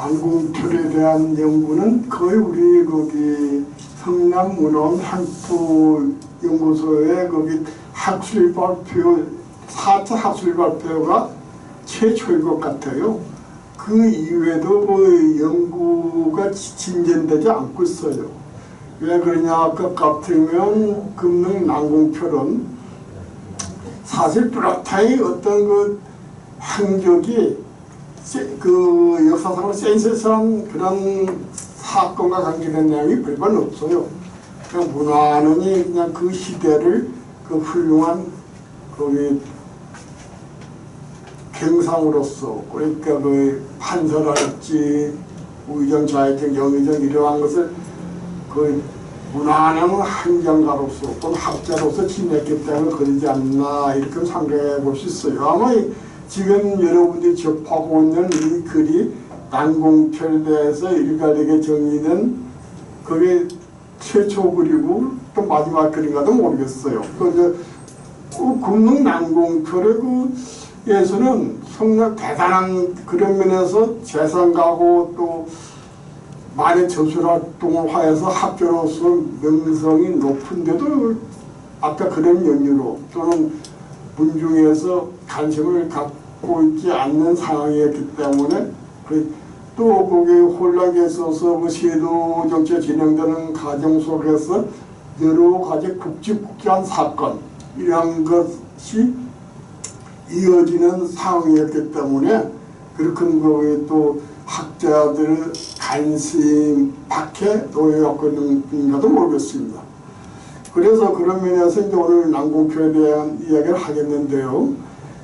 난공철에 대한 연구는 거의 우리 거기 성남문헌 한토연구소의 거기 학술 발표 4차 학술 발표가 최초일 것 같아요. 그 이외에도 그 연구가 진전되지 않고 있어요. 왜 그러냐 그 같으면 금능 난공철은 사실 뚜렷하게 어떤 그 행적이 그 역사상으로 센세이션한 그런 사건과 관계된 내용이 별반 없어요. 그냥 무난히 그냥 그 시대를 그 훌륭한 거기 경상으로서 그러니까 그 판서랄지 우의정, 좌의정, 영의정 이러한 것을 그 무난한 행정가로서 또는 학자로서 지냈기 때문에 그러지 않나 이렇게 상상해 볼 수 있어요. 아마 지금 여러분들이 접하고 있는 이 글이 난공철에 대해서 일괄되게 정의된 그게 최초 글이고 또 마지막 글인가도 모르겠어요. 그 금능 난공철의 그에서는 성남 대단한 그런 면에서 재상가고 또 많은 저술활동을 하여서 학교로서 명성이 높은데도 아까 그런 연유로 또는 문중에서 관심을 갖고 있지 않는 상황이었기 때문에 또 거기 혼란에 있어서 그 시도 정치가 진행되는 과정 속에서 여러 가지 굵직굵직한 사건 이런 것이 이어지는 상황이었기 때문에 그렇게 거기 또 학자들의 관심 밖에 놓여갖고 있는가도 모르겠습니다. 그래서 그런 면에서 이제 오늘 난공철에 대한 이야기를 하겠는데요.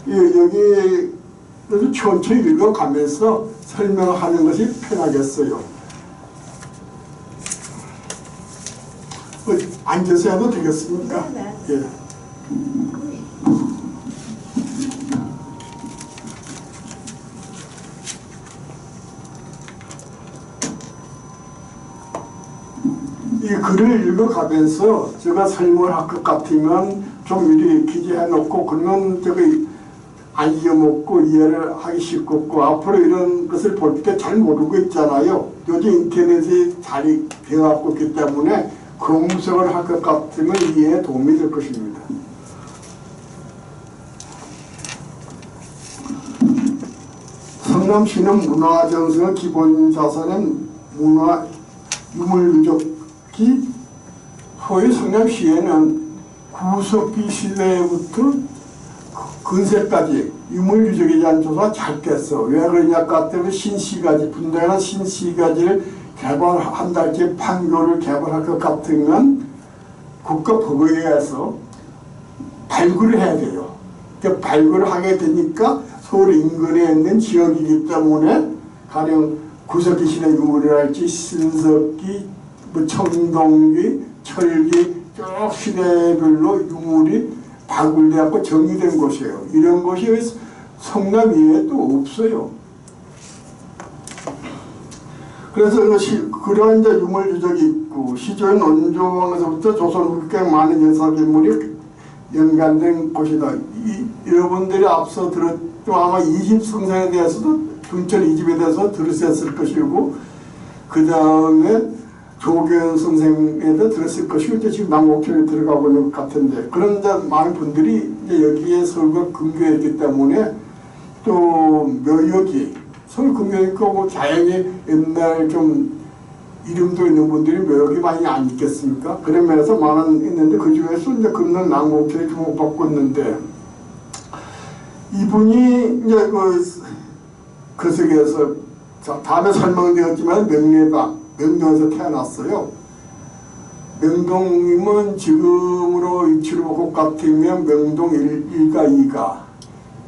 여기 천천히 읽어가면서 설명하는 것이 편하겠어요. 앉아서 해도 되겠습니까? 네. 예. 이 글을 읽어가면서 제가 설명을 할 것 같으면 좀 미리 기재해 놓고 그러면 저기 안 잊어먹고 이해를 하기 쉽고 앞으로 이런 것을 볼 때 잘 모르고 있잖아요. 요즘 인터넷이 잘 되어갖고 있기 때문에 검색을 할 것 같으면 이해에 도움이 될 것입니다. 성남시는 문화정성의 기본 자산은 문화 유물유적이 소위 성남시에는 구석기 시대부터 근세까지 유물유적에 대한 조사가 잘 됐어. 왜 그러냐 같으면 신시가지 분당이나 신시가지를 개발한다 이렇게 판교를 개발할 것 같으면 국가법에 의해서 발굴을 해야 돼요. 그러니까 발굴을 하게 되니까 서울 인근에 있는 지역이기 때문에 가령 구석기 시대 유물이랄지 신석기, 뭐 청동기, 철기 쭉 시대별로 유물이 발굴되었고 정리된 곳이에요. 이런 곳이 성남 이외에 또 없어요. 그래서 그런 이제 유물유적이 있고 시조인 원조왕에서부터 조선 후기 꽤 많은 역사인물이 연관된 곳이다. 여러분들이 앞서 들었던 아마 이집 성상에 대해서도 둔철 이집에 대해서 들으셨을 것이고 그 다음에 조계현 선생에 대해 들었을 것이고 이제 지금 난공철에 들어가고 있는 것 같은데 그런 이제 많은 분들이 이제 여기에 서울과 근교했기 때문에 또 묘역이 서울 근교니까 뭐 자연히 옛날 좀 이름도 있는 분들이 묘역이 많이 안 있겠습니까? 그런 면에서 많은 있는데 그 중에서 이제 금능 난공철에 주목받고 있는데 이분이 이제 그 세계에서 다음에 설명되었지만 명동에서 태어났어요. 명동이면 지금으로 위치를 보고 같으면 명동 1가 2가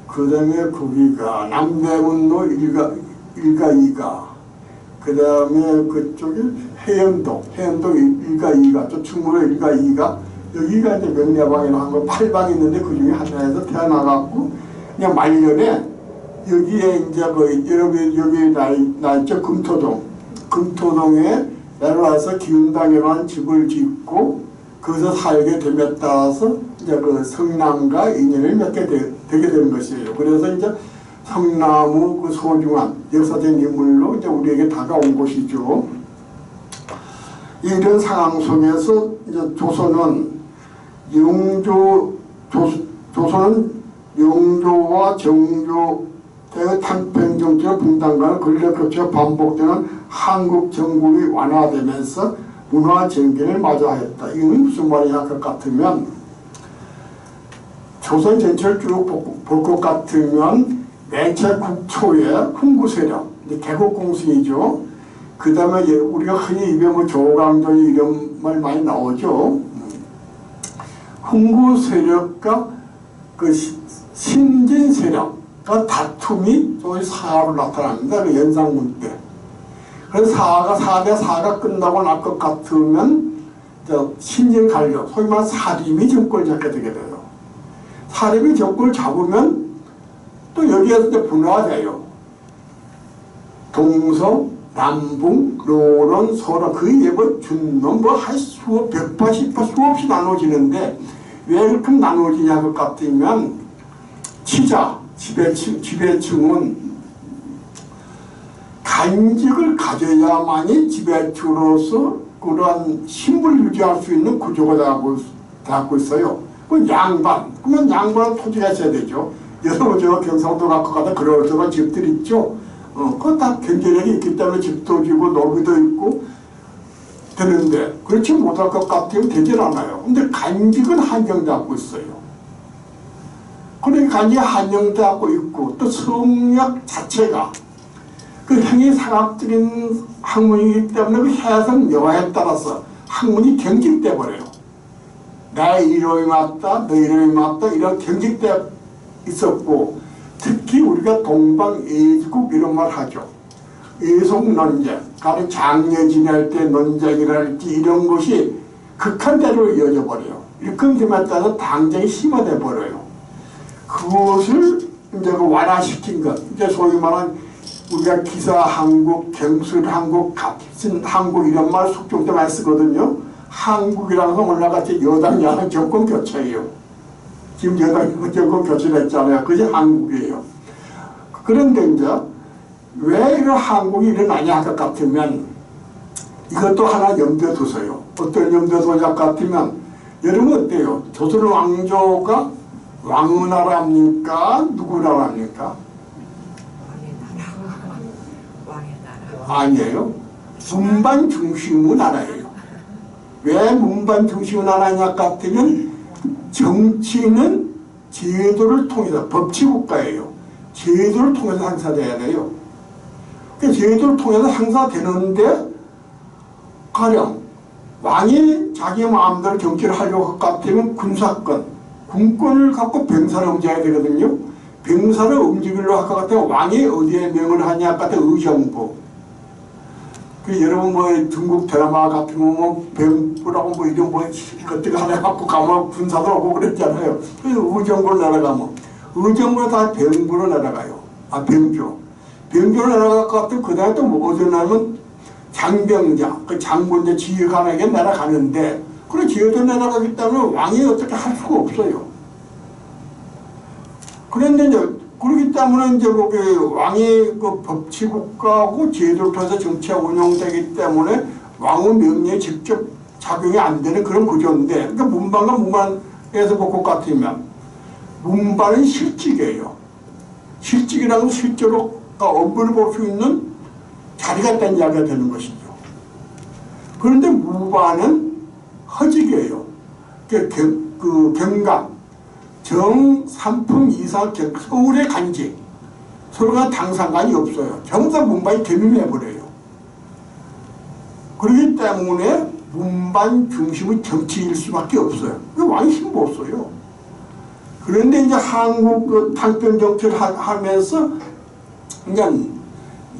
그 다음에 9기가 남대문로 1가 2가 그 다음에 그쪽이 해연동 1가 2가 저 충무로 1가 2가 여기가 이제 명례방이라고 한 거 8방이 있는데 그 중에 하나에서 태어나갖고 그냥 말년에 여기에 이제 여러분 여기 나 있죠 금토동에 내려와서 기운당에만 집을 짓고 거기서 살게 됨에 따라서 이제 그 성남과 인연을 맺게 되게 되는 것이에요. 그래서 이제 성나무 그 소중한 역사적 인물로 이제 우리에게 다가온 것이죠. 이런 상황 속에서 이제 조선은 영조와 정조 대의 탄평 정치의 분단과는 권력 교체가 반복되는 한국 정국이 완화되면서 문화 전개를 맞이하였다. 이건 무슨 말이냐 할 것 같으면 조선 전체를 쭉 볼 것 같으면 매체 국초의 훈구 세력, 개국공신이죠. 그 다음에 우리가 흔히 입에 뭐 조강조이 이런 말 많이 나오죠. 훈구 세력과 그 신진 세력과 다툼이 소위 사하로 나타납니다. 그 연산군 때. 그래서 사가 끝나고 날 것 같으면 신진 관력, 소위 말해 사림이 정권을 잡게 되게 돼요. 사림이 정권을 잡으면 또 여기에서 이제 분화돼요. 동서, 남북, 노론, 서론, 그게 뭐 준놈, 한 수업, 100파, 10파 수없이 나눠지는데 왜 그렇게 나눠지냐 할 것 같으면 지배층은 간직을 가져야만이 지배층으로서 그러한 힘을 유지할 수 있는 구조가 되고 있어요. 그 양반, 그러면 양반은 토지가 있어야 되죠. 여러분 제가 경상도 갖고 가다 그럴저럴 집들 있죠. 그거 다 경제력이 있기 때문에 집도 지고 놀이도 있고 되는데 그렇지 못할 것 같으면 되질 않아요. 근데 간직은 한정되고 있어요. 그러니까 간직이 한정되고 있고 또 성역 자체가 그 형이 사각들인 학문이기 때문에 그 해석 여하에 따라서 학문이 경직돼 버려요. 내 이름이 맞다, 너 이름이 맞다 이런 경직돼 있었고 특히 우리가 동방예주국 이런 말 하죠. 예속논쟁, 가령 장례 지낼 때 논쟁이랄지 이런 것이 극한대로 이어져 버려요. 이렇게 되면 따라 당쟁이 심화돼 버려요. 그것을 이제 그 완화시킨 것, 이제 소위 말하는 우리가 기사 한국, 경술 한국, 값진 한국 이런 말 속종 때 많이 쓰거든요. 한국이라는 건 올라갔지 여당 야당 정권 교체예요. 지금 여당 정권 교체했잖아요. 그게 한국이에요. 그런데 이제 왜 이런 한국이 일어나냐 할 것 같으면 이것도 하나 염두에 두세요. 어떤 염두에 두냐 같으면 여러분 어때요? 조선 왕조가 왕의 나라입니까? 누구 나라입니까? 왕의 나라. 아니에요. 문반 중심의 나라예요. 왜 문반 중심의 나라냐 같으면 정치는 제도를 통해서 법치국가예요. 제도를 통해서 행사돼야 돼요. 그 제도를 통해서 행사되는데 가령 왕이 자기 마음대로 정치를 하려고 할 것 같으면 군사권, 군권을 갖고 병사를 움직여야 되거든요. 병사를 움직이려고 할 것 같으면 왕이 어디에 명을 하냐 같은 의정부. 그 여러분 뭐 중국 드라마 같은 거 뭐 병부라고 뭐 이런 뭐 이것들 하나 갖고 가면 군사도 오고 그랬잖아요. 의정부로 날아가면 의정부로 다 병부로 날아가요. 아 병조. 병조로 날아갈 것 같으면 그 다음에 또 뭐 어디 나면 장병자, 그 장군자 지휘관에게 날아가는데 그래 지휘도 날아가기 때문에 왕이 어떻게 할 수가 없어요. 그런데 이제 그렇기 때문에 이제 거기 왕이 그 법치국가하고 제도를 통해서 정치가 운영되기 때문에 왕의 명령에 직접 작용이 안 되는 그런 구조인데, 그러니까 문반과 문반에서 볼 것 같으면 문반은 실직이에요. 실직이라는 건 실제로 업무를 볼 수 있는 자리가 있다는 이야기가 되는 것이죠. 그런데 무반은 허직이에요. 그 경감, 정삼품 이상 서울의 간직, 서로가 당상관이 없어요. 전부 다 문반이 겸임해버려요. 그렇기 때문에 문반 중심의 정치일 수밖에 없어요. 왕이 힘도 없어요. 그런데 이제 한국 그 탄평 정치를 하면서 이제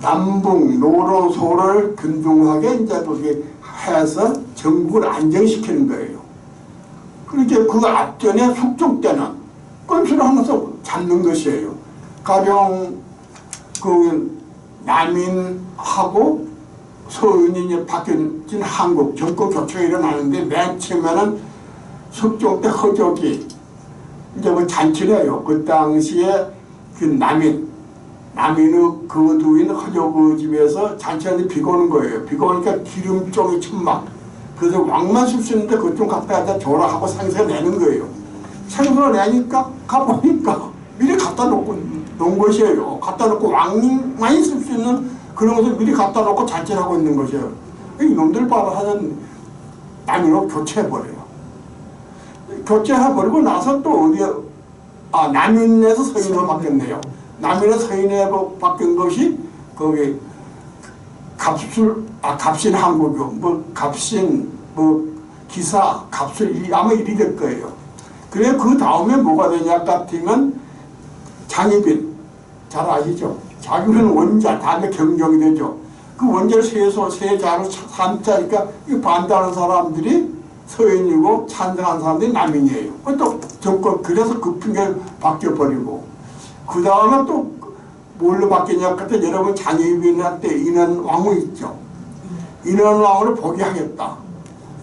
남북, 노론, 소론을 균등하게 이제 그렇게 해서 전국을 안정시키는 거예요. 그렇게 그 앞전에 숙종 때는 꼼수를 하면서 잡는 것이에요. 가령 그 남인하고 서인이 바뀐 한국 정권 교체가 일어나는데 맨 처음에는 숙종 때 허족이 이제 뭐 잔치를 해요. 그 당시에 그 남인 남인의 그 두인 허저 그 집에서 잔치하는데 비가 오는 거예요. 비가 오니까 기름종이 천막. 그래서 왕만 쓸 수 있는데 그것 좀 갖다 줘라 하고 상세가 내는 거예요. 상세가 내니까 가보니까 미리 갖다 놓고 놓은 것이에요. 갖다 놓고 왕만이 쓸 수 있는 그런 것을 미리 갖다 놓고 잔치를 하고 있는 것이에요. 이놈들 봐라 하는 남인으로 교체해버려요. 교체해버리고 나서 또 어디에 남인에서 서인으로 바뀌었네요. 남인에서 서인으로 바뀐 것이 거기 갑신 한국교, 갑신, 기사, 갑술, 아마 일이 될 거예요. 그래, 그 다음에 뭐가 되냐 같으면 장희빈, 잘 아시죠? 장희빈은 원자, 다음에 경정이 되죠. 그 원자를 세 자로 삼자니까 이 반대하는 사람들이 서인이고 찬성하는 사람들이 남인이에요. 또 정권, 그래서 그 핑계를 바뀌어버리고. 그 다음에 또 뭘로 바뀌냐 그때 여러분 장희빈한테 인원왕후 있죠. 인원왕후를 포기하겠다.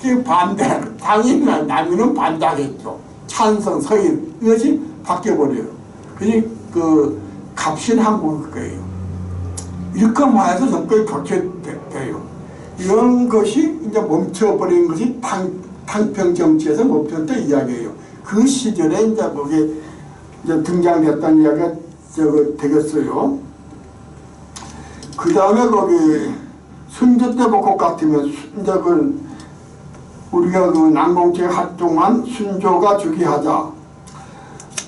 그 반대, 당연히 남인은 반대하겠죠. 찬성, 서인 이것이 바뀌어버려요. 그게 그 갑신 한국일 거예요. 이렇게 해서 정권이 교체돼요. 이런 것이 이제 멈춰버린 것이 탕평 정치에서 멈췄던 이야기예요. 그 시절에 이제 거기에 이제 등장됐다는 이야기가 되겠어요. 그 다음에 거기 순조 때 것 같으면 이제 우리가 그 난공책 활동한 순조가 즉위하자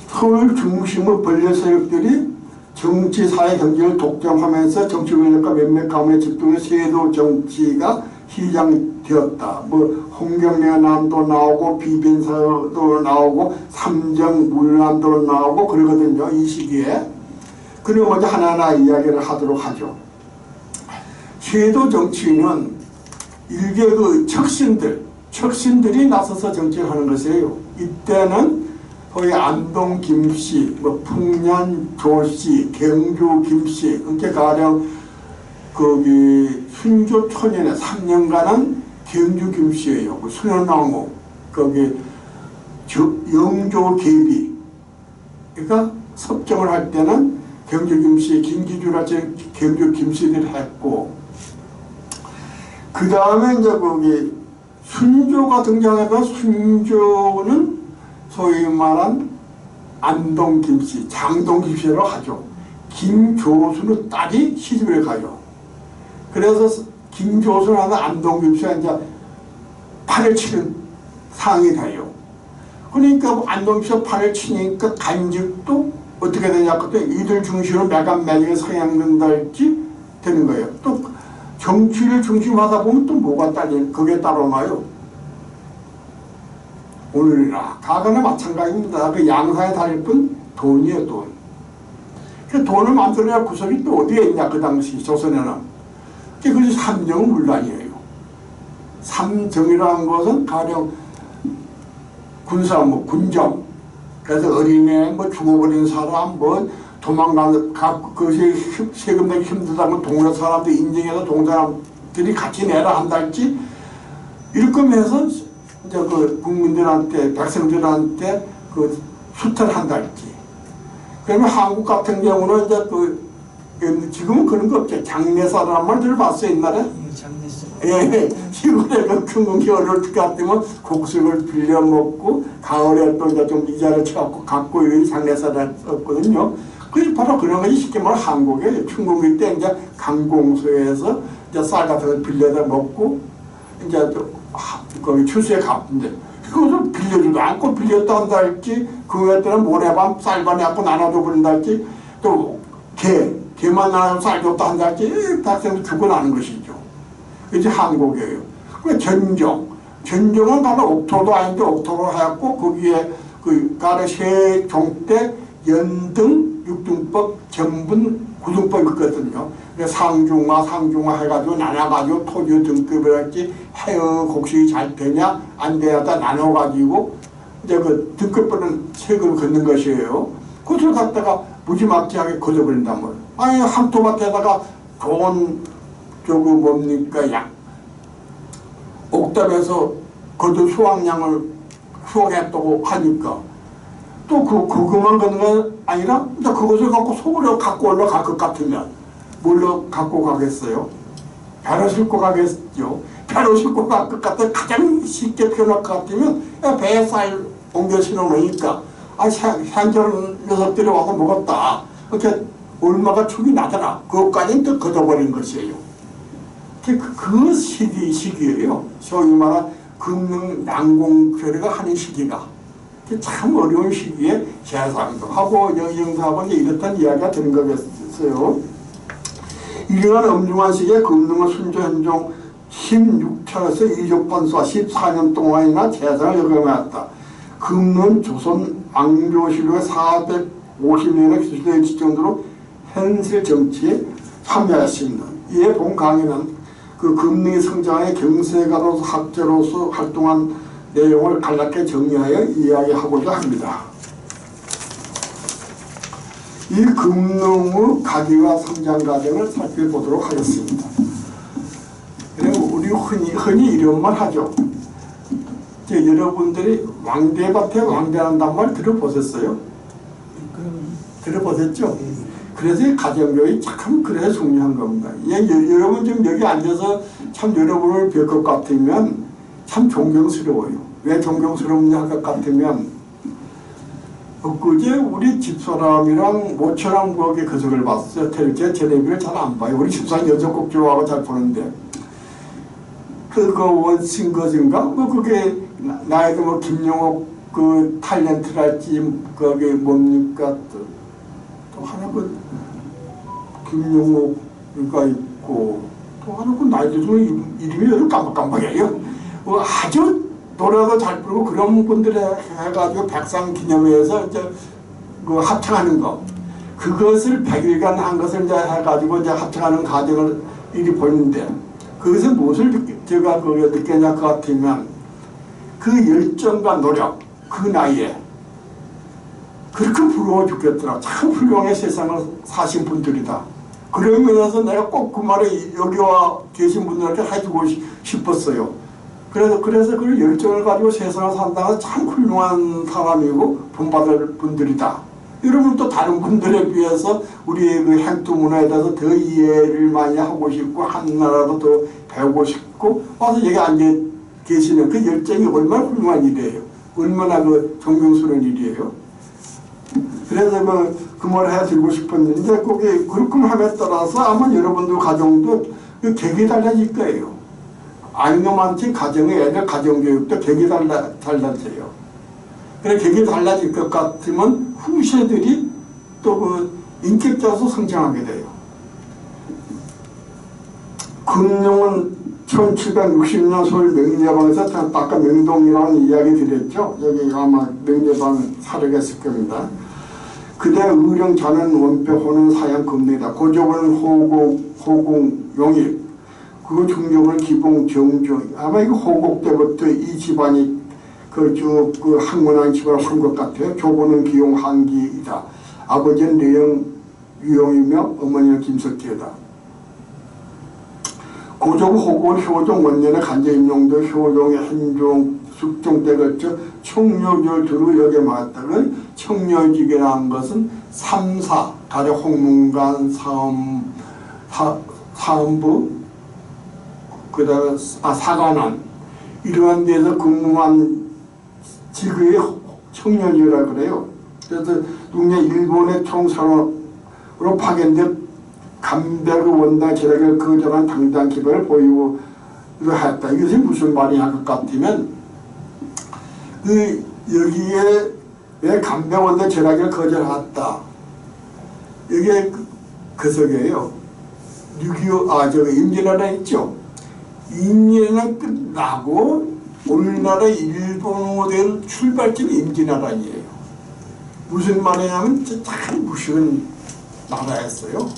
서울 중심의 권력 세력들이 정치, 사회, 경제를 독점하면서 정치 권력과 몇몇 가문의 집중의 세도 정치가 시작되었다. 홍경래난도 나오고 비변사도 나오고 삼정물난도 나오고 그러거든요. 이 시기에. 그리고 먼저 하나하나 이야기를 하도록 하죠. 세도 정치는 일개 그 척신들이 나서서 정치를 하는 것이에요. 이때는 거의 안동 김씨, 풍년 조씨, 경주 김씨, 이렇게 가령 거기 순조 초년에 3년간은 경주 김씨예요. 수련왕후, 거기 영조 계비. 그러니까 섭정을 할 때는 경주 김씨, 김기주같이 경주 김씨들이 했고, 그 다음에 이제 거기 순조가 등장해서 순조는 소위 말한 안동 김씨, 장동 김씨로 하죠. 김조순의 딸이 시집을 가요. 그래서 김조순하는 안동 김씨가 이제 팔을 치는 상이 돼요. 그러니까 안동 김씨가 팔을 치니까 간직도 어떻게 되냐 그랬더니 이들 중심으로 매간 매직에 서양된다 할지 되는 거예요. 또 정치를 중심하다 보면 또 뭐가 그게 따라오나요? 오늘이나 과거나 마찬가지입니다. 그 양상에 달릴 뿐 돈이에요, 돈. 그 돈을 만들어야 구석이 또 어디에 있냐, 그 당시 조선에는. 그것이 삼정은 물란이에요. 삼정이라는 것은 가령 군사, 군정. 그래서 어린애, 죽어버린 사람, 도망가는, 그것이 세금 내기 힘들다면 동네 사람들 인정해서 동네 사람들이 같이 내라 한다 할지, 이렇게 해서 이제 그 국민들한테, 백성들한테 그 수탈을 한다 할지. 그러면 한국 같은 경우는 이제 지금은 그런 거 없죠. 장례사라는 말 들어봤어요, 옛날에? 장례사. 예, 시골에 큰 겨울을 같으면 곡식을 빌려 먹고, 가을에 또 이제 좀 이자를 쳐갖고 갖고 이런 장례사를 썼거든요. 그게 바로 그런 것이 쉽게 말하면 한국에 중국일 때 이제 강공소에서 이제 쌀 같은 걸 빌려다 먹고, 이제 거기 추수에 갚는데, 그것을 빌려주도 않고 빌렸다 한다 할지, 그거에 따라 모래밤 쌀반에 갖고 나눠줘 버린다 할지, 또 개만 나눠서 쌀 줬다 한다 할지, 학생도 죽어나는 것이죠. 이제 한국이에요. 그 전정은 바로 옥토도 아닌데 옥토로 해갖고, 거기에 가로 세종 때 연등, 육등법, 전분, 구등법이 있거든요. 상중하 해가지고 나눠가지고 토지 등급을 할지 해의 곡식이 잘 되냐 안 되냐다 나눠가지고 이제 그 등급별은 세금을 걷는 것이에요. 그것을 갖다가 무지막지하게 걷어버린단 말이에요. 아니 한 토마토에다가 좋은 옥답에서 걷은 수확량을 수확했다고 하니까 또 그것만 가는 건 아니라 이제 그것을 갖고 속으로 갖고 올라갈 것 같으면 뭘로 갖고 가겠어요? 배로 싣고 가겠죠. 배로 싣고 갈 것 같아 가장 쉽게 표현할 것 같으면 배에 쌀 옮겨 실어놓으니까 산전 녀석들이 와서 먹었다. 이렇게 얼마가 축이 나더라. 그것까지는 또 걷어버린 것이에요. 그 시기예요. 소위 말하는 금능 난공표례가 하는 시기가. 참 어려운 시기에 재상도 하고 영영사하고 이렇단 이야기가 되는 거겠어요. 이러한 엄중한 시기에 금능은 순조현종 16철에서 이족판수와 14년 동안이나 재상을 역임하였다. 금능 조선 왕조실록의 450년의 기술에 지정도로 현실 정치에 참여했습니다. 이에 본 강의는 그 금능의 성장의 경세가로서 학자로서 활동한 내용을 간략하게 정리하여 이야기하고자 합니다. 이 금능의 가기와 성장 과정을 살펴보도록 하겠습니다. 우리 흔히 이런 말 하죠. 여러분들이 왕대밭에 왕대한단 말 들어보셨어요? 들어보셨죠? 그래서 이 가정교육이 참 그래서 중요한 겁니다. 여러분 지금 여기 앉아서 참 여러분을 뵐 것 같으면 참 존경스러워요. 왜 존경스럽냐 할 것 같으면 엊그제 우리 집사람이랑 모처럼 거기 그석을 봤어요. 텔레비를 잘 안 봐요. 우리 집사람 여자곡 좋아하고 잘 보는데 그거 원신 거인가? 뭐 그게 나이도 뭐 김용옥 그 탤런트랄지 거기 뭡니까 또 하나 그 김용옥가 있고 또 하나 그 나이도 좀 이름이 여러 깜빡깜빡해요. 아주 노래도 잘 부르고 그런 분들 해가지고 백상 기념회에서 이제 그 합창하는 거 그것을 100일간 한 것을 이제 해가지고 이제 합창하는 과정을 이리 보는데 그것은 무엇을 제가 그게 느꼈냐 것 같으면 그 열정과 노력 그 나이에 그렇게 부러워 죽겠더라. 참 훌륭한 세상을 사신 분들이다. 그러면서 내가 꼭 그 말을 여기 와 계신 분들한테 해주고 싶었어요. 그래서 그 열정을 가지고 세상을 산다가 참 훌륭한 사람이고 본받을 분들이다. 여러분 또 다른 분들에 비해서 우리의 그 행투 문화에 대해서 더 이해를 많이 하고 싶고 하나라도 더 배우고 싶고 와서 여기 앉아 계시는 그 열정이 얼마나 훌륭한 일이에요. 얼마나 그 존경스러운 일이에요. 그래서 그 말을 해드리고 싶었는데 거기 그렇게 함에 따라서 아마 여러분들 가정도 그 객이 달라질 거예요. 아는 것만치 가정의 애들 가정교육도 객이 달라져요. 그래 객이 달라질 것 같으면 후세들이 또 그 인격자로서 성장하게 돼요. 금룡은 1760년 서울 명례방에서 아까 명동이라는 이야기 드렸죠. 여기 아마 명례방 사례겠을 겁니다. 그대 의령 자는 원패호는 사양 금내다. 고조는 호공 용일. 그 중종을 기봉 정조. 아마 이거 호곡 때부터 이 집안이 그 항문한 집안을 한 것 같아요. 조보는 기용 한기이다. 아버지는 뇌영 유용이며 어머니는 김석희이다. 고종 호국은 효종 원년에 간제임용도 효종의 한종 숙종 때 걸쳐 청묘지를 두루 역에 맡았다. 청묘지라는 것은 3사 가령 홍문관 사음부 그다음에 사관원 이러한 데서 근무한 직의 청년이라 그래요. 그래서 중에 일본의 총사로 파견된 감백의 원당 제락을 거절한 당당 기반을 보이고 했다. 이것이 무슨 말이냐 할 것 같으면 여기에 왜 감백 원당 제락을 거절했다. 이게 그석이에요. 6.25 임진왜란 있죠. 임진왜란 끝나고 우리나라 일본으로 된 출발점이 임진왜란이에요. 무슨 말이냐면 참 무식한 나라였어요.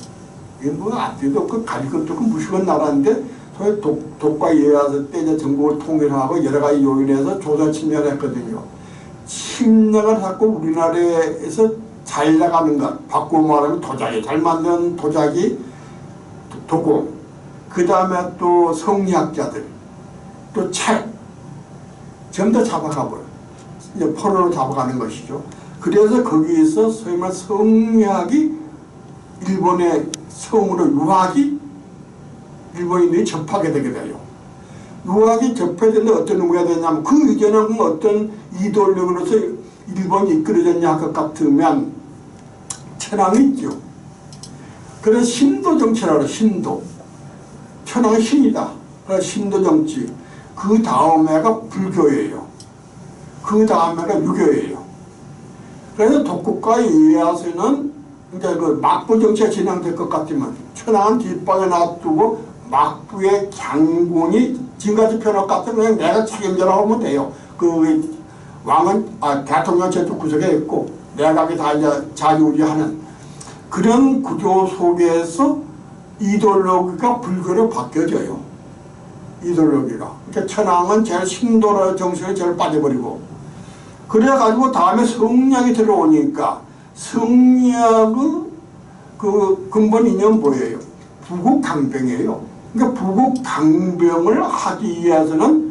이게 뭐 앞뒤도 없고 가릴 것도 없고 무식한 나라인데 소위 독과 이에와서 때 이제 전국을 통일하고 여러 가지 요인에서 조선 침략했거든요. 침략을 하고 우리나라에서 잘 나가는 것, 바꾸고 말하면 도자기 잘 만든 도자기 도공, 그 다음에 또 성리학자들, 또 책 전부 다 잡아가버려. 이제 포로로 잡아가는 것이죠. 그래서 거기에서 소위 말해 성리학이 일본의 성으로 유학이 일본인들이 접하게 되게 돼요. 유학이 접해지는데 어떤 의미가 되냐면 그 이전에는 어떤 이도력으로서 일본이 이끌어졌냐 할 것 같으면 천황이 있죠. 그래서 신도 정치라고 신도. 천황은 신이다. 그래서 신도 정치. 그 다음에가 불교예요. 그 다음에가 유교예요. 그래서 독국가 이에야스는 이제 그 막부 정치가 진행될 것 같지만 천황은 뒷방에 놔두고 막부의 장군이 지금까지 편할 것 같으면 그냥 내가 책임져라 하면 돼요. 그 왕은 대통령 제도 구석에 있고 내각이 다 이제 자유지하는 그런 구조 속에서 이데올로기가 불교로 바뀌어져요. 이데올로기가. 그러니까 천황은 제일 신도로 정신에 제일 빠져버리고 그래가지고 다음에 성리학이 들어오니까 성리학의 그 근본 이념은 뭐예요? 부국강병이에요. 그러니까 부국강병을 하기 위해서는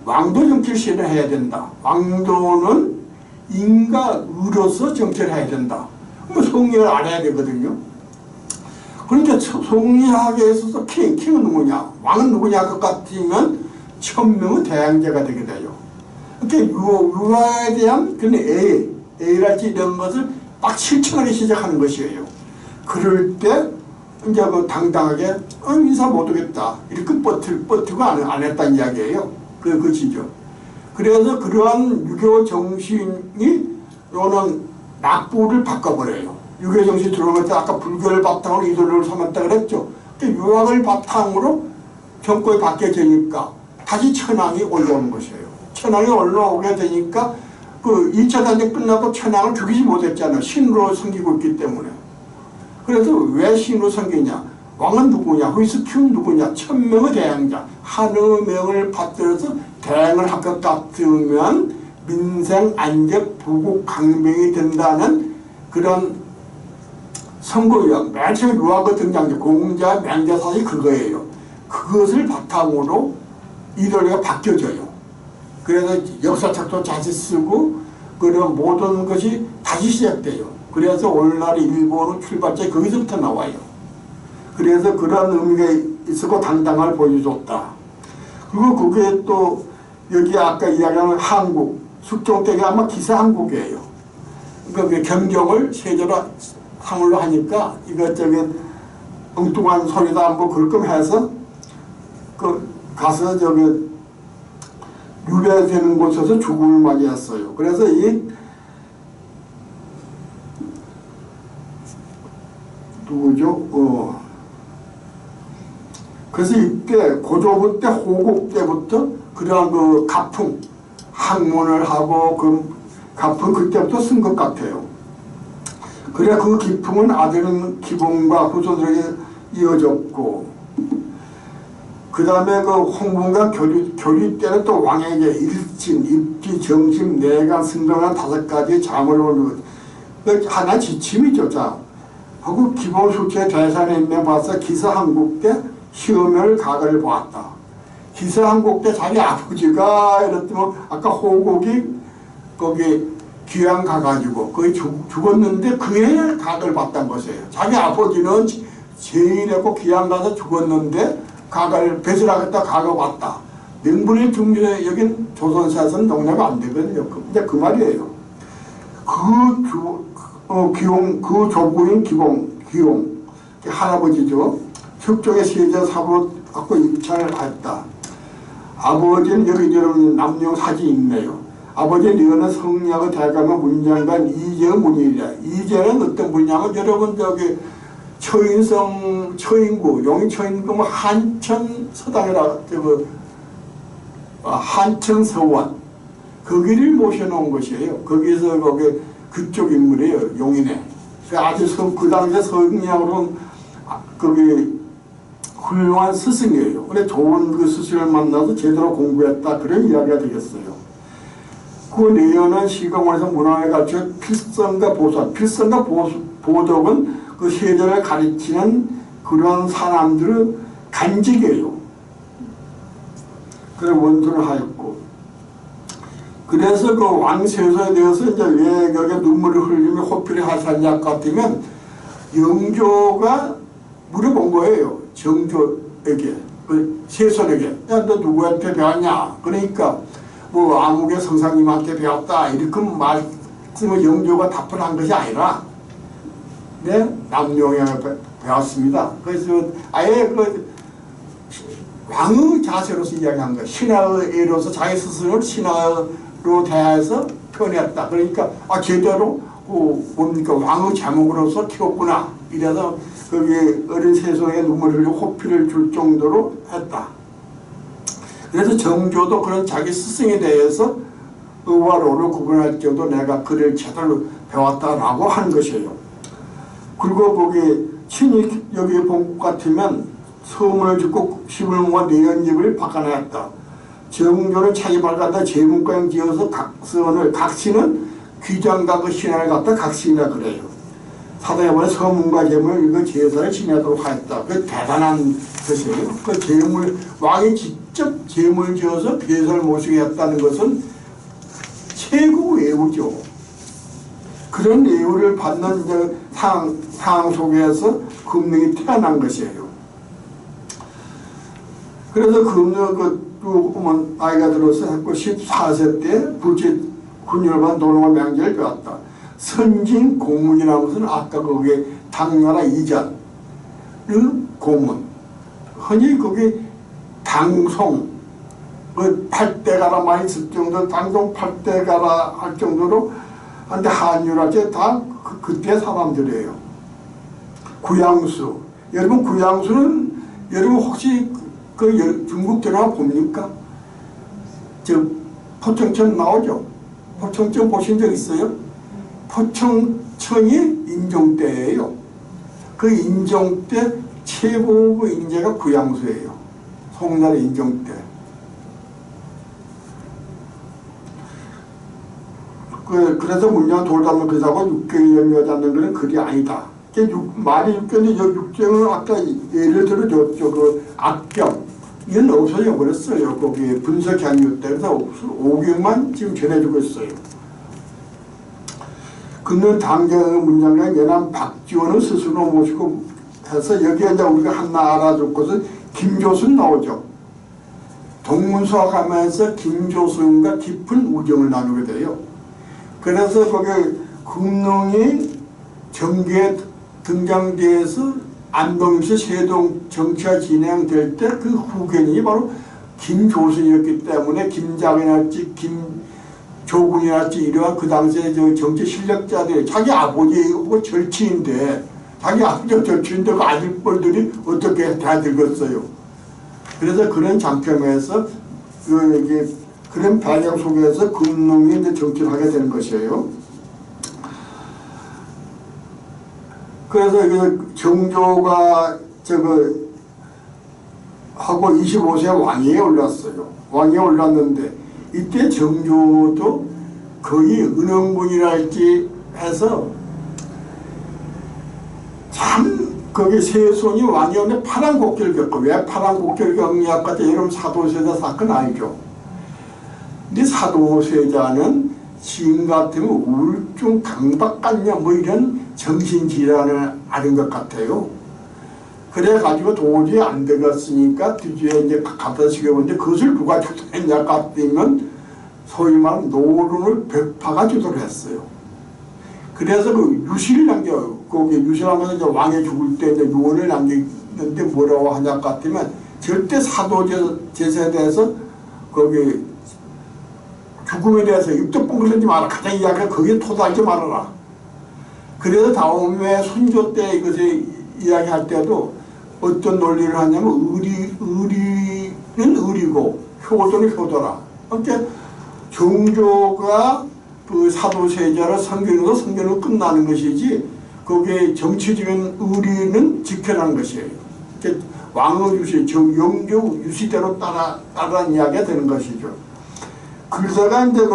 왕도 정치를 실현해야 된다. 왕도는 인가의로서 정치를 해야 된다. 성리학을 알아야 되거든요. 그러니까 성리학에 있어서 킹은 누구냐? 왕은 누구냐? 것 같으면 천명의 대항자가 되게 돼요. 그러니까 유아에 대한 그런 A랄지 이런 것을 막 실천하기 시작하는 것이에요. 그럴 때 이제 그 당당하게 인사 못하겠다 이렇게 버티고 안 했다는 이야기예요. 그것이죠. 그래서 그러한 유교 정신이 요는 낙부를 바꿔버려요. 유교 정신이 들어올 때 아까 불교를 바탕으로 이도를 삼았다 그랬죠. 유학을 바탕으로 정권이 바뀌어지니까 다시 천황이 올라오는 것이에요. 천황이 올라오게 되니까 그 2차 대전이 끝나고 천황을 죽이지 못했잖아요. 신으로 섬기고 있기 때문에. 그래서 왜 신으로 섬기냐? 왕은 누구냐? 거기서 키운 누구냐? 천명의 대항자. 한의 명을 받들어서 대항을 할 것 같으면 민생 안적 부국 강병이 된다는 그런 선거유학. 맨 처음 유학의 등장죠. 공자 맹자사이 그거예요. 그것을 바탕으로 이도리가 바뀌어져요. 그래서 역사책도 다시 쓰고 그런 모든 것이 다시 시작돼요. 그래서 오늘날 일본의 출발점이 거기서부터 나와요. 그래서 그런 의미가 있었고 당당함을 보여줬다. 그리고 그게 또 여기 아까 이야기한 한국 숙종 때가 아마 기사 한국이에요. 그러니까 경경을 세조로 상을로 하니까 이것저것 엉뚱한 소리도 한번 그럴 거면 해서 그 가서 저기 유배되는 곳에서 죽음을 맞이했어요. 그래서 누구죠? 그래서 이때 고조부 때 호국 때부터 그러한 그 가풍 학문을 하고 그 가풍 그때부터 쓴 것 같아요. 그래 그 기풍은 아들은 기봉과 후손들에게 이어졌고 그 다음에 그 홍문관 교리 때는 또 왕에게 일진, 입지, 정심, 내간, 승병한 5가지 장을 오는 하나 지침이죠. 자, 하고 기본 수체 대산에 있는 봐서 기사한국 때 시험을 각을 보았다. 기사한국 때 자기 아버지가 이랬더니 아까 호국이 거기 귀양 가가지고 거기 죽었는데 그의 각을 봤다는 것이에요. 자기 아버지는 제일했고 귀양 가서 죽었는데 각을 배설하겠다 각을 봤다. 명분의 중요해 여긴 조선사에서는 농락이 안 되거든요. 근데 그 말이에요. 그 조부인 기용 할아버지죠. 숙종의 세자 사부로 갖고 입찰을 했다. 아버지는 여기 여러분 남녀 사진이 있네요. 아버지는 여는 성리학의 대감의 문장관 이재의 문일이야. 이재는 어떤 분이냐면 여러분 저기 처인성, 처인구, 용인 처인구 한천 서당이라 한천 서원 거기를 모셔놓은 것이에요. 거기서 거기 그쪽 인물이에요. 용인에. 아주 그 당시에 성리학으로는 거기 훌륭한 스승이에요. 근데 좋은 그 스승을 만나서 제대로 공부했다. 그런 이야기가 되겠어요. 그 내연은 시공원에서 문화에 갖춰 필성과 보석. 필성과 보덕은 그 세대를 가르치는 그런 사람들의 간직이에요. 그래 원수를 하였고 그래서 그 왕세소에 대해서 이제 왜 여기 눈물을 흘리며 호피를 하살냐 같으면 영조가 물어본 거예요. 정조에게, 그 세손에게. 야, 너 누구한테 배웠냐? 그러니까 뭐 아무개 성상님한테 배웠다. 이렇게 말씀을 영조가 답을 한 것이 아니라 네, 남룡에 배웠습니다. 그래서 아예 그 왕의 자세로서 이야기한 거예요. 신하의 애로서 자기 스스로를 신하로 대해서 표현했다. 그러니까 제대로 뭡니까 왕의 제목으로서 키웠구나. 이래서 거기에 어린 세손에게 눈물을 흘리고 호피를 줄 정도로 했다. 그래서 정조도 그런 자기 스승에 대해서 의와 로를 구분할 때도 내가 그를 제대로 배웠다라고 하는 것이에요. 그리고 거기 친히 여기 본 것 같으면 서문을 짓고 시불문과 내연집을 바꿔놨다. 정조는 차기 밝았다 제문과형 지어서 각선을, 각신은 귀장과 그 신하를 갖다 각신이라 그래요. 사도해보니 서문과 제문을 이거 제사를 지내도록 하였다. 그 대단한 것이에요. 그 제물, 왕이 직접 제문을 지어서 제사를 모시게 했다는 것은 최고 예우죠. 그런 예우를 받는 이제 상황 속에서 금능이 태어난 것이에요. 그래서 금능 보면 아이가 들어서 했고 14세 때 부채 군율반 노동과 명제를 배웠다. 선진 고문이라는 것은 아까 거기에 당나라 이전의 고문. 흔히 거기 당송, 그 8대가라 많이 있을 정도로 당송 8대가라 할 정도로 한데 한유라제 다 그때 사람들이에요. 구양수. 여러분 구양수는 여러분 혹시 그 중국 드라마 봅니까? 저 포청천 나오죠? 포청천 보신 적 있어요? 포청천이 인종대예요. 그 인종대 최고의 인재가 구양수예요. 송나라 인종대. 그래서 문장 돌담을 그사고 육경이 연미하자는 것은 그게 아니다. 말이 육경이 육경은 아까 예를 들어줬죠. 그 악경. 이건 없어져 버렸어요. 거기에 분석이 아니었다. 그래서 오경만 지금 전해주고 있어요. 그는 당경의 문장과 연한 박지원을 스스로 모시고 해서 여기에 이제 우리가 하나 알아줄 것은 김조순 나오죠. 동문서와 가면서 김조순과 깊은 우정을 나누게 돼요. 그래서 거기 금능이 정계에 등장돼서 안동에서 세동 정치가 진행될 때 그 후견인이 바로 김조순이었기 때문에 김장이랄지 김조군이랄지 이러한 그 당시에 정치 실력자들 자기 아버지하고 절친인데 자기 아버지가 절친인데 그 아들뻘들이 어떻게 다 늙었어요. 그래서 그런 장점에서 그런 배경 속에서 금능이 이제 정치를 하게 되는 것이에요. 그래서 정조가 하고 25세 왕위에 올랐어요. 왕위에 올랐는데 이때 정조도 거의 은흥군이랄지 해서 참 거기 세손이 왕이었는데 파란 곡기를 겪고 왜 파란 곡기를 겪냐 같은 여러분 사도세자 사건 알죠? 근데 사도세자는 지금 같으면 우울증 강박 같냐 뭐 이런 정신질환을 앓은 것 같아요. 그래가지고 도저히 안 되겠으니까 뒤에 이제 갖다 시켜보는데 그것을 누가 주도했냐 같으면 소위 말하는 노론을 벽파가 주도를 했어요. 그래서 그 유실을 거기 유실한 것은 이제 왕이 죽을 때 이제 유언을 남기는데 뭐라고 하냐 같으면 절대 사도제사에 대해서 거기 죽음에 대해서 입도 뻥글지 마라. 가장 이야기가 거기에 토달지 말아라. 그래서 다음에 순조 때 이것을 이야기할 때도 어떤 논리를 하냐면 의리는 의리고 효도는 효도라. 그러니까 정조가 그 사도세자를 섬기는 성경으로 끝나는 것이지 거기에 정치적인 의리는 지켜라는 것이에요. 그러니까 왕의 유시, 영조 유시대로 따라한 이야기가 되는 것이죠. 그러다가 이제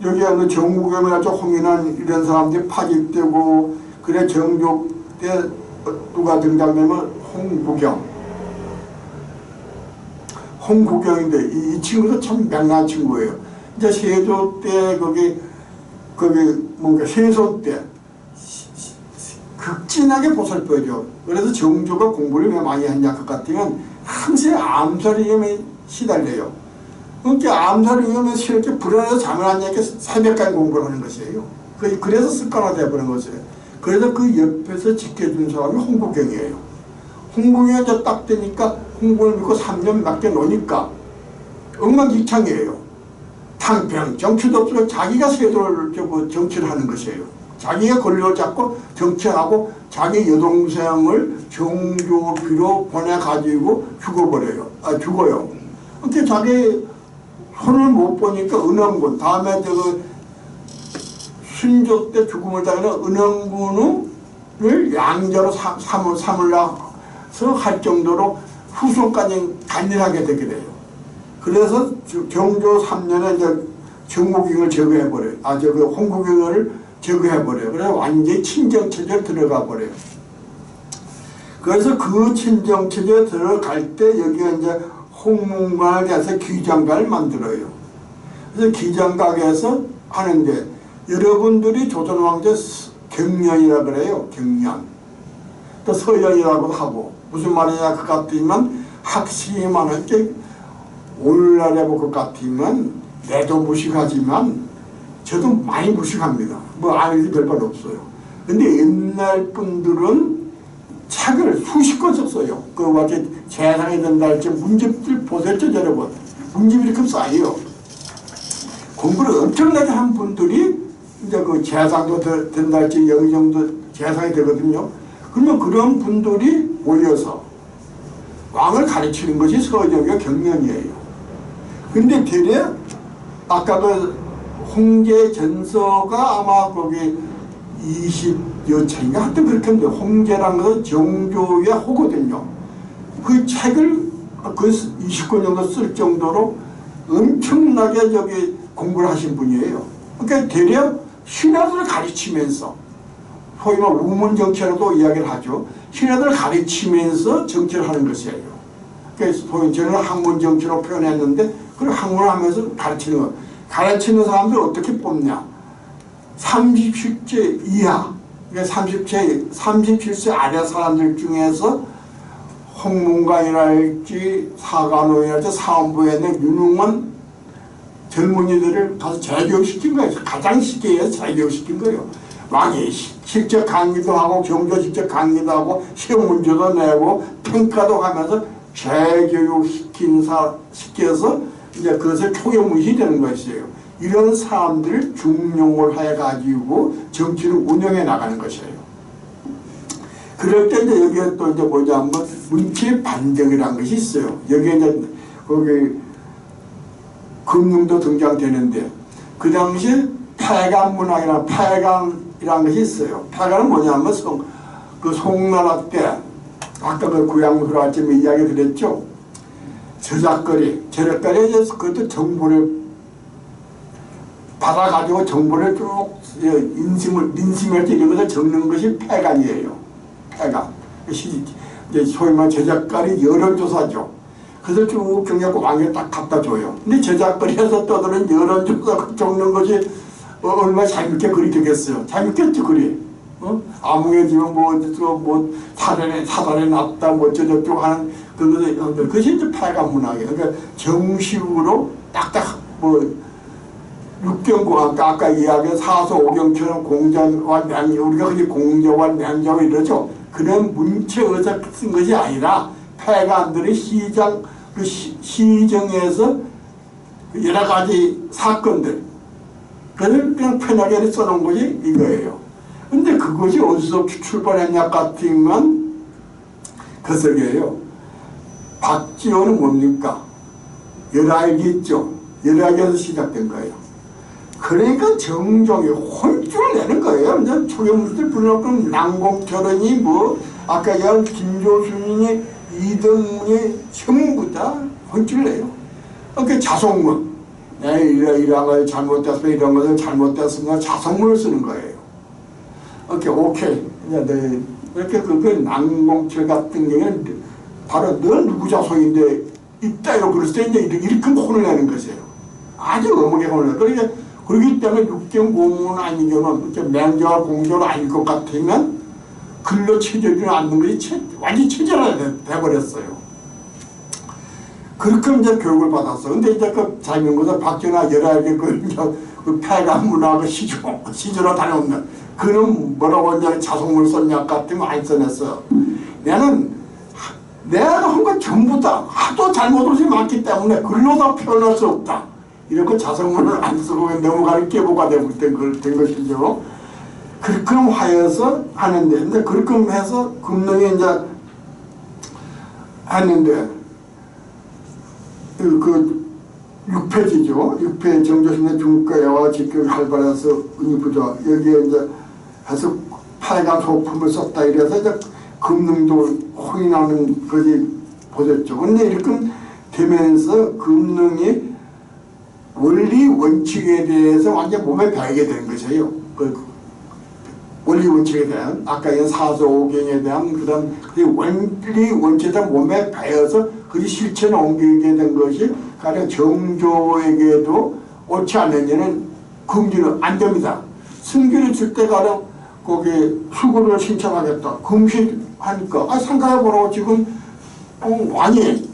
여기 정국영이나 홍인환 이런 사람들이 파직되고 그래 정조 때 누가 등장되면 홍국영인데 이 친구도 참 명랑한 친구예요. 이제 세조 때 거기 뭔가 세조 때 극진하게 보살펴죠. 그래서 정조가 공부를 왜 많이 했냐 그 같으면 항상 암살 위험에 시달려요. 그러니까 암살 위험에 시달려 불안해서 잠을 안 자니까 새벽까지 공부를 하는 것이에요. 그래서 습관화되어 버린 것이에요. 그래서 그 옆에서 지켜준 사람이 홍국영이에요. 홍국영이 이제 딱 되니까 홍국영을 믿고 3년 맡겨 놓으니까 엉망진창이에요. 탕평 정치도 없으면 자기가 세도를 정치를 하는 것이에요. 자기가 권력을 잡고 정치하고 자기 여동생을 정조비로 보내가지고 죽어버려요. 죽어요. 근데 자기 손을 못 보니까 은영군, 다음에 순조 때 죽음을 당하는 은영군을 양자로 삼으려서 할 정도로 후손까지 간일하게 되게 돼요. 그래서 경조 3년에 이제 정국영을 제거해버려요. 홍국영을 제거해버려요. 그래서 완전히 친정체제에 들어가 버려요. 그래서 그 친정체제에 들어갈 때 여기가 이제 홍문관에 대해서 기장각을 만들어요. 그래서 기장각에서 하는데 여러분들이 조선왕조 경련이라 그래요. 경련. 또 서연이라고도 하고 무슨 말이냐 그 같으면 학식이 많을 게 오늘날에 볼 것 같으면 내도 무식하지만 저도 많이 무식합니다. 뭐 아는 게 별반 없어요. 근데 옛날 분들은 책을 수십 권 썼어요. 그와 같이 재상이 된다 할지 문집들 보셨죠 여러분? 문집이 이렇게 쌓여요. 공부를 엄청나게 한 분들이 이제 그 재상도 된다 할지 여기 정도 재상이 되거든요. 그러면 그런 분들이 모여서 왕을 가르치는 것이 서정의 경련이에요. 근데 대략 아까 그 홍제전서가 아마 거기 20여 책인가 하여튼 그렇게 합니다. 홍제라는 것은 정조의 호거든요. 그 책을 그 20권 정도 쓸 정도로 엄청나게 공부를 하신 분이에요. 그러니까 대략 신하들을 가르치면서 소위 말 우문정치라도 이야기를 하죠. 신하들을 가르치면서 정치를 하는 것이에요. 그러니까 소위 저는 학문정치로 표현했는데 그 학문을 하면서 가르치는 거. 가르치는 사람들 어떻게 뽑냐. 37세 이하, 그러니까 37세 아래 사람들 중에서 홍문관이랄지 사관원이랄지 사원부에 있는 유능한 젊은이들을 가서 재교육시킨 거예요. 가장 쉽게 해서 재교육시킨 거예요. 왕이 직접 강의도 하고 경조 직접 강의도 하고 시험 문제도 내고 평가도 하면서 시켜서 이제 그것을 초경무시 되는 것이에요. 이런 사람들을 중용을 해가지고 정치를 운영해 나가는 것이에요. 그럴 때 이제 여기에 또 이제 뭐냐면 문체 반정이라는 것이 있어요. 여기에 이제 거기 금융도 등장되는데 그 당시 폐간문학이나 폐간이라는 것이 있어요. 폐간은 뭐냐면 그 송나라 때 아까 그 구양무소로 할 때 이야기 드렸죠. 저작거리에 그것도 정보를 받아가지고 정보를 쭉 민심을 이런 것을 적는 것이 폐간이에요. 폐간. 이제 소위 말해 저작거리 여론조사죠. 그래서 쭉 정해갖고 왕에 딱 갖다 줘요. 근데 저작거리에서 떠드는 여론조사 적는 것이 얼마나 재밌게 글이 되겠어요. 재밌겠죠 글이. 아무개지면 뭐 사단에 났다 뭐 저저쪽 하는 그것이 이제 폐간 문학이에요. 그러니까 정식으로 딱딱 뭐 육경고 아까 이야기한 사서 오경처럼 공자와 맹 우리가 흔히 공자와 맹자로 이러죠. 그런 문체에서 쓴 것이 아니라 폐간들의 시정에서 여러 가지 사건들 그걸 그냥 편하게 써놓은 것이 이거예요. 근데 그것이 어디서 출발했냐 같으면 그 속이에요. 박지원은 뭡니까? 열하기 있죠. 열하기에서 시작된 거예요. 그러니까 정종이 혼쭐을 내는 거예요. 이제 초경무들 불러놓고 난공철원이 뭐 아까 얘기한 김조순이 이등문이 전부 다 혼쭐을 내요. 그러니까 자송문 이런 거 잘못됐어 이런 것을 잘못됐으면 자송문을 쓰는 거예요. 오케이. 이렇게 그 난공철 같은 경우는 바로 너 누구 자손인데 있다 이러고 그랬을 때 이제 이렇게 혼을 내는 것이에요. 아주 어묵에 걸려요. 그러니까 그렇기 때문에 육경고문 아니면 맹자와 공조가 아닐 것 같으면 글로 쳐주지 않는 것이 완전히 체제가 돼버렸어요. 그렇게 이제 교육을 받았어. 근데 이제 그 자명고사 박정아 열아에게 그 폐감 문화가 시조로 다녀오면 그는 뭐라고 하냐 자성물 썼냐 같으면 안 써냈어. 내가 한 건 전부 다 하도 잘못을 많기 때문에 글로 다 표현할 수 없다. 이렇게 자성문을 안 쓰고 넘어가는 계보가 된 것이죠. 그렇게 하여서 하는데, 근데 그렇게 해서 금능이 이제 했는데, 그 6페이지죠. 6페이지 정조신의 중과와 직격을 활발해서 은유부조 여기에 이제 해서 8강 소품을 썼다 이래서 이제 금능도 혼인하는 것이 보셨죠. 근데 이렇게 되면서 금능이 원리 원칙에 대해서 완전 몸에 배게 되는 것이에요. 그 원리 원칙에 대한 아까 이 사소오경에 대한 그런 원리 원칙에 대한 몸에 배어서 그것이 실천에 옮기게 된 것이 가령 정조에게도 옳지 않느냐는 금기는 안 됩니다. 승기를 줄 때 가령 거기 수구를 신청하겠다. 금시하니까 생각해보라고 지금 왕이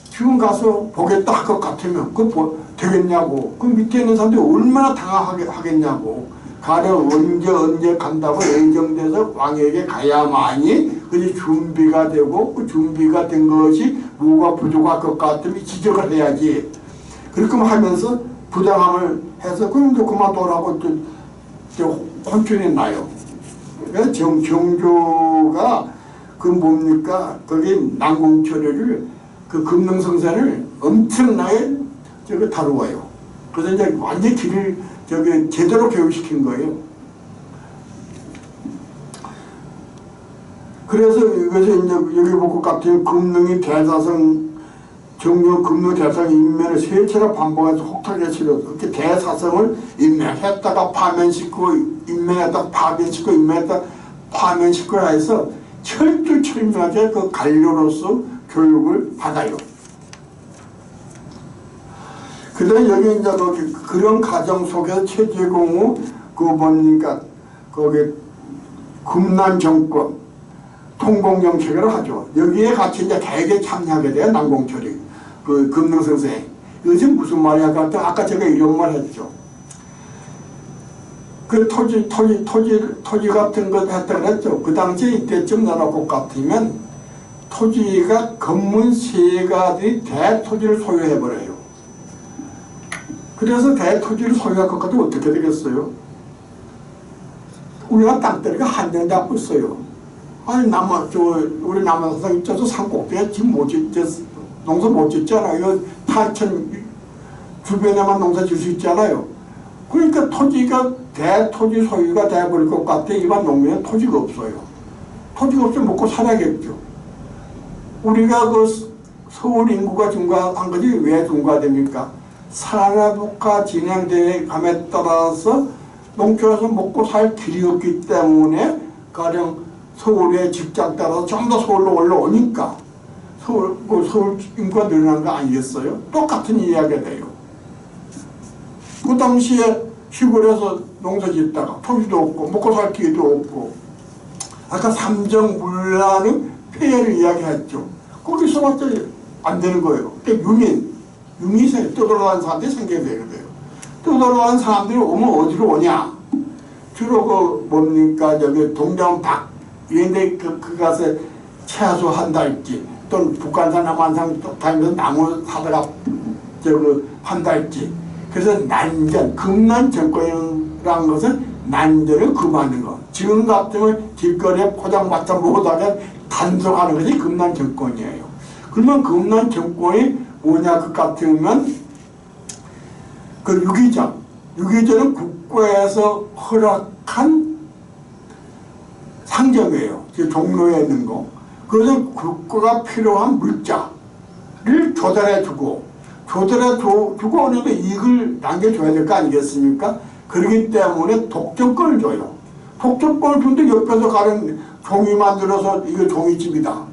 지금 가서 보겠다 할 것 같으면 그거 되겠냐고. 그 밑에 있는 사람들이 얼마나 당황하게 하겠냐고. 가령 언제 간다고 예정돼서 왕에게 가야만이 그게 준비가 되고 그 준비가 된 것이 뭐가 부족할 것 같으면 지적을 해야지. 그렇게 하면서 부당함을 해서 그럼 또 그만둬라고 또 혼쭐이 나요. 그러니까 정조가 그 뭡니까 거기 난공처리를 그 금능성산을 엄청나게 다루어요. 그래서 이제 완전히 길을 제대로 교육시킨 거예요. 그래서 이것이 이제 여기 볼 것 같은 금능이 대사성 정조 금능 대사성 인면을 세 차례 반복해서 혹하게 치러서 이렇게 대사성을 인면했다가 파면시키고 인면했다가 파면시키고 인면했다가 파면시키고 해서 철두철미하게 그 관료로서 교육을 받아요. 그다음에 여기 이제 그런 가정 속에서 최재공후 그 뭡니까 거기 금난 정권 통공정책을 하죠. 여기에 같이 이제 대개 참여하게 돼요. 난공철이 그 금능 선생. 이것이 무슨 말이야? 아까 제가 이런 말 했죠. 그 토지 같은 거 했다 그랬죠. 그 당시에 이때쯤 나라 것 같으면 토지가 건문 세 가지 대토지를 소유해버려요. 그래서 대토지를 소유할 것 같으면 어떻게 되겠어요? 우리가 땅덩이가 한 년 잡고 있어요. 아니 우리 남한사상 입장에서 산꼭대기에 지금 못 짓, 농사 못 짓잖아요. 타천 주변에만 농사 질 수 있잖아요. 그러니까 토지가 대토지 소유가 돼버릴 것 같아. 일반 농민은 토지가 없어요. 토지가 없으면 먹고 살아야겠죠. 우리가 그 서울 인구가 증가한 것이 왜 증가됩니까? 산업화 진행되는 감에 따라서 농촌에서 먹고 살 길이 없기 때문에 가령 서울의 직장 따라서 좀 더 서울로 올라오니까 서울 인구가 늘어난 거 아니겠어요? 똑같은 이야기가 돼요. 그 당시에 시골에서 농사 짓다가 토지도 없고 먹고 살 길도 없고 아까 삼정문란의 폐해를 이야기했죠. 거기서 완전히 안 되는 거예요. 그러니까 유민이 떠돌아가는 사람들이 생겨야 되거든요. 떠돌아가는 사람들이 오면 어디로 오냐? 주로 그 뭡니까 여기 동대문 밖 이런 데 그 가서 채소한달지 또는 북한산 남한산 다니면서 나무 사다가 한달지. 그래서 난전 금난 정권이라는 것은 난전을 금하는 거. 지금 같으면 길거리에 포장마차 못하게 단속하는 것이 금난 정권이에요. 그러면 금난 정권이 뭐냐 그 같으면 그 유기전은 국가에서 허락한 상점이에요. 종로에 있는 거. 그래서 국가가 필요한 물자를 조달해주고 어느 정도 이익을 남겨줘야 될 거 아니겠습니까? 그렇기 때문에 독점권을 줘요. 독점권을 준데 옆에서 가는 종이 만들어서 이거 종이집이다.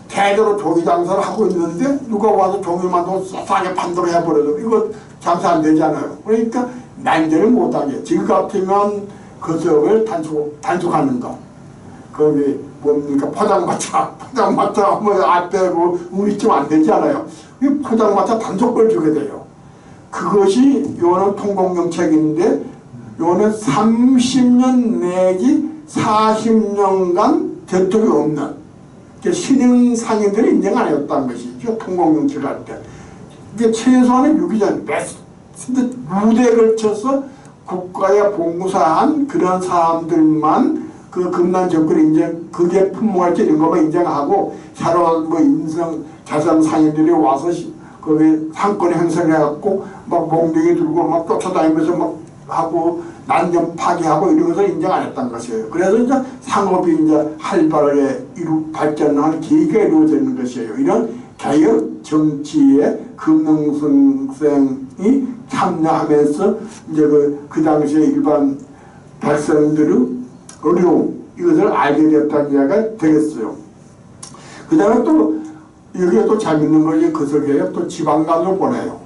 대대로 종이 장사를 하고 있는데 누가 와서 종이만 더 싸게 판도록 해버려도 이거 장사 안 되잖아요. 그러니까 난제를 못하게 지금 같으면 거석을 단속하는 거. 거기 뭡니까 포장마차 뭐 앞에 우리 좀 안 되잖아요. 이 포장마차 단속을 주게 돼요. 그것이 요는 통공정책인데 요는 30년 내지 40년간 대통이 없는 신흥 상인들이 인정 안 했다는 것이죠. 통공정책 할 때. 이게 최소한의 유기전 무대에 걸쳐서 국가에 봉사한 그런 사람들만 그 금난 정권이 인정, 그게 품목할지 이런 것만 인정하고 새로 뭐 인성 자산 상인들이 와서 거기 상권 형성해갖고 막 몽둥이 들고 막 쫓아다니면서 막 하고 난점 파괴하고 이런 것을 인정 안 했던 것이에요. 그래서 이제 상업이 이제 활발하게 발전하는 계기가 이루어지는 것이에요. 이런 개혁 정치의 금능성이 참여하면서 이제 그 당시에 일반 백성들의 어려움 이것을 알게 됐다는 이야기가 되겠어요. 그 다음에 또 여기에 또 재밌는 것이 그 속에 또 지방간으로 보내요.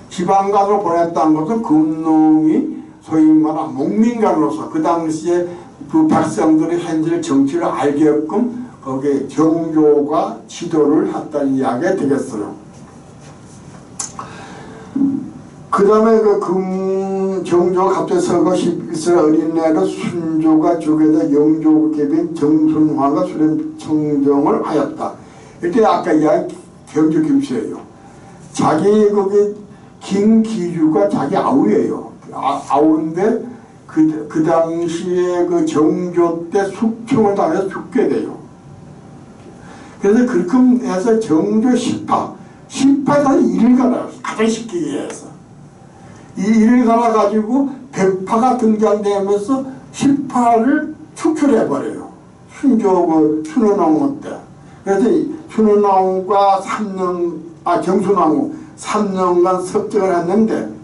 지방간으로 보냈다는 것은 금농이 소위 말하는 농민간으로서 그 당시에 그 백성들의 현재 정치를 알게끔 거기에 정조가 지도를 했다는 이야기가 되겠어요. 그 다음에 정조가 갑자기 서거 11세 어린 나이로 순조가 조계자 영조개빈 정순화가 수렴 청정을 하였다. 이때 아까 이야기 경주 김씨예요. 자기 거기 김기주가 자기 아우예요. 아우인데 그 당시에 그 정조 때 숙청을 당해서 죽게 돼요. 그래서 그렇게 해서 정조 18에서 일을 갈아요. 가장 쉽게 이해해서. 이 일을 갈아가지고 백파가 등장되면서 18을 축출해버려요. 순원왕후 때. 그래서 순원왕후가 정순왕후 3년간 섭정을 했는데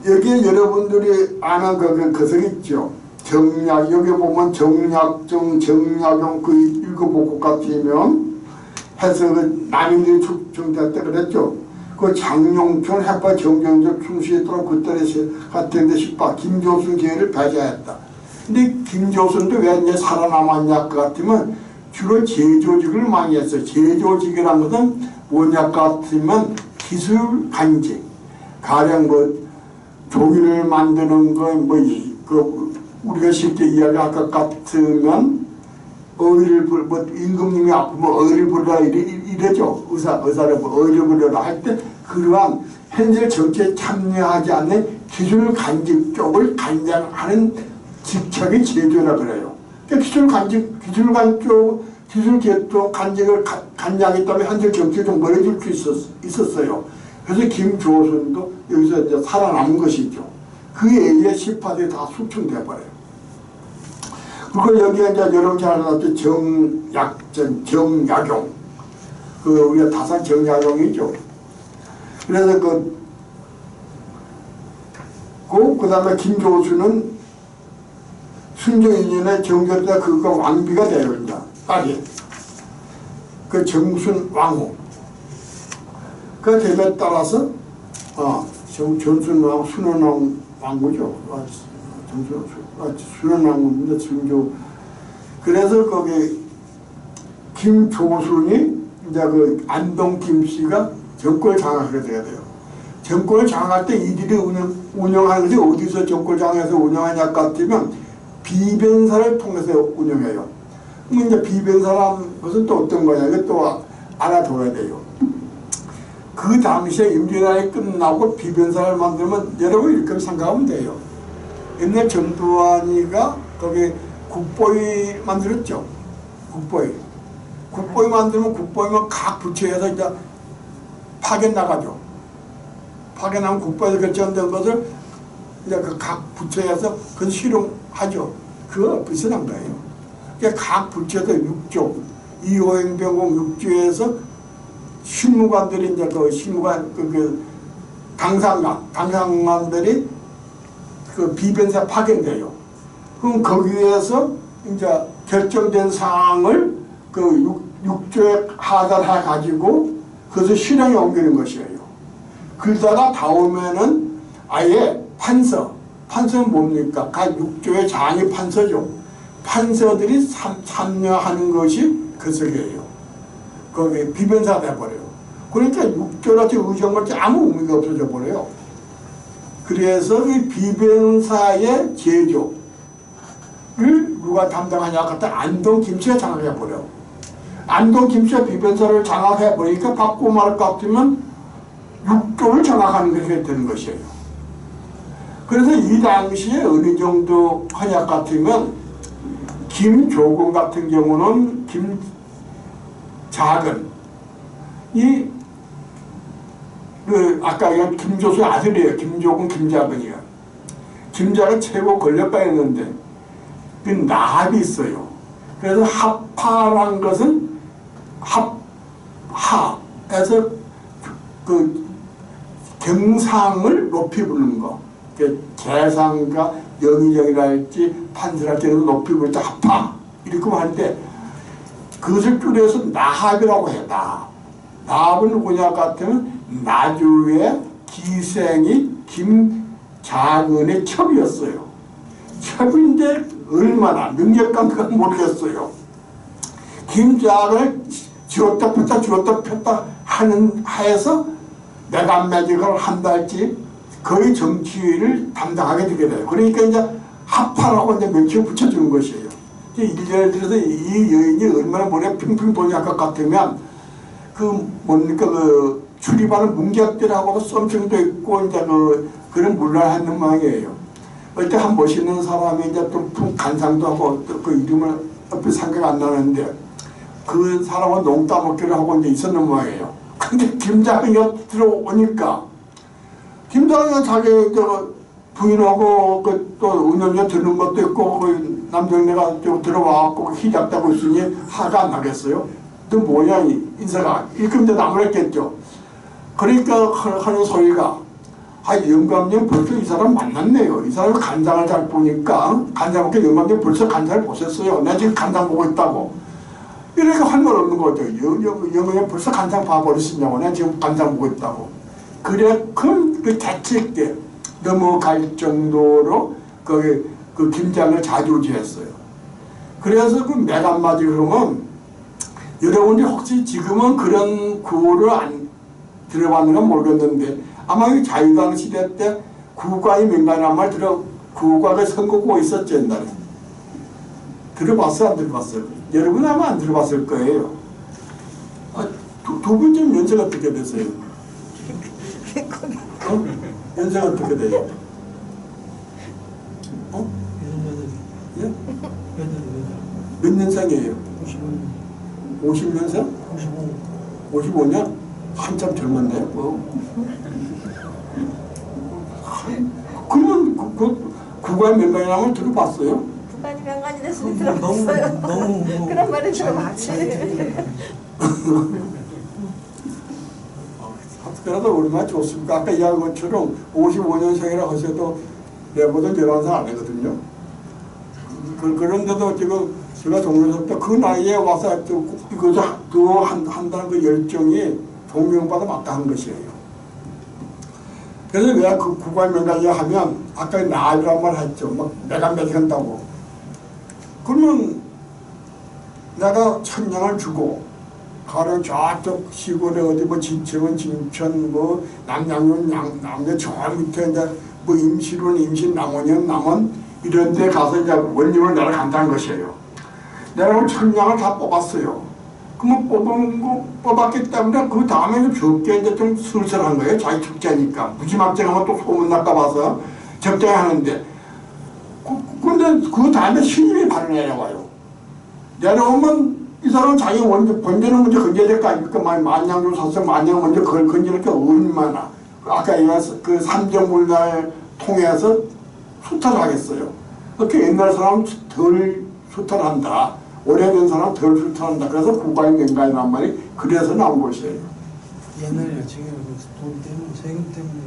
여기에 여러분들이 아는 그석 있죠. 정약, 여기 보면 정약정, 정약용 그 읽어보고 같으면 해서 그 남인들이 축정될 때 그랬죠. 그 장용천, 해파, 정경적, 충시했도록 그때에 같은데 18 김조순 계를 배제했다. 근데 김조순도 왜 이제 살아남았냐 그 같으면 주로 제조직을 많이 했어요. 제조직이라는 것은 뭐냐 같으면 기술 간직, 가령 뭐 종이를 만드는 거 뭐 우리가 쉽게 이야기할 것 같으면 어의를 뭐 임금님이 아프면 어의를 부르라 이래죠. 의사를 어의를 부르라 할 때 그러한 현재 정치에 참여하지 않는 기술 간직 쪽을 관장하는 직책이 제조라 그래요. 그러니까 기술 계통 간직을 관장했다면 현재 정치에 좀 멀어질 수 있었어요. 그래서 김조선도 여기서 이제 살아남은 것이죠. 그에 의해 18대 다 숙청돼 버려요. 그리고 여기에 이제 여러분 잘 아는 정약용, 우리가 다산 정약용이죠. 그래서 그 다음에 김조수는 순조 2년에 정조 때 그거 왕비가 돼요, 이제 딸이. 그 정순왕후. 그 대에 따라서 정순왕후, 순원왕후죠. 순원왕후인데 순조. 그래서 거기 김조순이 이제 그 안동 김씨가 정권을 장악하게 돼야 돼요. 정권을 장악할 때 이들이 운영하는 것이 어디서 정권을 장악해서 운영하냐 같으면 비변사를 통해서 운영해요. 그럼 이제 비변사란 것은 또 어떤 거냐, 이거 또 알아둬야 돼요. 그 당시에 임진왜란이 끝나고 비변사를 만들면 여러분 이렇게 생각하면 돼요. 옛날 전두환이가 거기 국보위 만들었죠. 국보위 만들면 국보위면 각 부처에서 이제 파견 나가죠. 파견하면 국보에서 결정된 것을 이제 그 각 부처에서 그 실용하죠. 그거 비슷한 거예요. 그러니까 각 부처에서 6조, 이호행병공 6조에서 실무관들이 이제 그 실무관 당상관들이 그 비변사 파견돼요. 그럼 거기에서 이제 결정된 사항을 그 육조에 하달해 가지고 그것을 실행에 옮기는 것이에요. 그러다가 다음에는 아예 판서는 뭡니까? 각 육조의 장이 판서죠. 판서들이 참여하는 것이 그 석이에요. 거기 비변사가 돼버려요. 그러니까 육조라든지 의정같이 아무 의미가 없어져 버려요. 그래서 이 비변사의 제조를 누가 담당하냐 했더니 안동 김씨가 장악해 버려. 안동 김씨가 비변사를 장악해 버리니까 바꾸고 말할 것 같으면 육조를 장악하는 것이 되는 것이에요. 그래서 이 당시에 어느 정도 헌약 같으면 김조건 같은 경우는 김작은 아까 얘기한 김조수의 아들이에요. 김조건, 김작은이요. 김작은 최고 권력가였는데 그 나합이 있어요. 그래서 합하란 것은 합하에서 그 경상을 높이 부르는 거. 재상과 영의정이랄지 판서랄지 높이 부를 때 합하 이렇게 하는데 그것을 줄여서 나합이라고 해요. 나합은 누구냐 같으면 나주의 기생이 김작은의 첩이었어요. 첩인데 얼마나 능력감가 모르겠어요. 김작을 쥐었다 폈다 하는 하에서 내간매직을 한달치 거의 정치를 담당하게 되게 돼요. 그러니까 이제 합파라고 이제 명칭을 붙여주는 것이에요. 예를 들어서 이 여인이 얼마나 머리가 핑핑 돌냐 것 같으면 그 출입하는 문객들하고도 썸증도 있고 이제 그런 물란하는 모양이에요. 어때 한 멋있는 사람이 이제 좀 간상도 하고 또 그 이름을 옆에 생각 안 나는데 그 사람은 농따 먹기를 하고 이제 있었는 모양이에요. 근데 김작은이 들어오니까 김작은은 자기 부인하고 또 은연에 드는 것도 있고 그 남정네가 들어와갖고 희작되고 있으니 화가 안 나겠어요? 또 뭐냐 인사가 일금도 나무랬겠죠. 그러니까 하는 소리가 영감님 벌써 이 사람 만났네요. 이 사람이 간장을 잘 보니까 간장 먹게 영감님 벌써 간장을 보셨어요. 내가 지금 간장 보고 있다고. 이렇게 할 말 없는 거죠. 영감님 벌써 간장 봐버리시냐고. 내가 지금 간장 보고 있다고. 그래 그 대책때 넘어갈 정도로 그 김장을 자주지했어요. 그래서 그 매간맞이 그러면 여러분이 혹시 지금은 그런 구호를 안 들어봤는가 모르겠는데 아마 이 자유당 시대 때 구가의 민간한 말 구가가 선거구가 있었죠 옛날에. 들어봤어요 안 들어봤어요? 여러분 아마 안 들어봤을 거예요. 두 분 좀 연세가 어떻게 되세요? 연세가 어떻게 돼요? 예? 몇 년생이에요? 50년생? 55년? 한참 젊었네. 그러면 구간 명간이라면 들어봤어요? 구간이 명간이 됐으면 들어봤어요. 너무 그런 말을 들어봤지. 그래도 얼마나 좋습니까? 아까 이야기한 것처럼 55년생이라 하셔도 내보다 11살 안 되거든요. 그런데도 지금 제가 종로에서 그 나이에 와서 이것을 한다는 그 열정이 존경받아 마땅한 것이에요. 그래서 내가 그 구간명단이 하면 아까 나이란 말 했죠. 막 내가 몇 한다고. 그러면 내가 천냥을 주고 가령 저쪽 시골에 어디 뭐 진천은 진천 뭐 남양은 남양 저 밑에 이제 뭐 임시로는 임신 남원이는 남원 이런 데 가서 이제 원림을 내가 간다는 것이에요. 내가 천냥을 다 뽑았어요. 그러면 뽑았기 때문에 그 다음에 적게 이제 좀 슬슬한 거예요. 자기 적자니까. 무지막지하면 또 소문날까 봐서 적자에 하는데. 근데 그 다음에 신임이 바로 내려와요. 내려오면 이 사람은 자기 번제는 먼저 건져야 될 거 아닙니까? 만냥 좀 샀으면 만냥 먼저 그걸 건져낼 게 얼마나. 아까 얘기해서 그 삼정물날 통해서 수탈을 하겠어요. 그렇게 옛날 사람은 덜 수탈한다. 오래된 사람은 덜 수탈한다. 그래서 구가인 맹가이란 말이 그래서 나온 것이에요. 옛날에 지금 돈 때문에 세금 때문에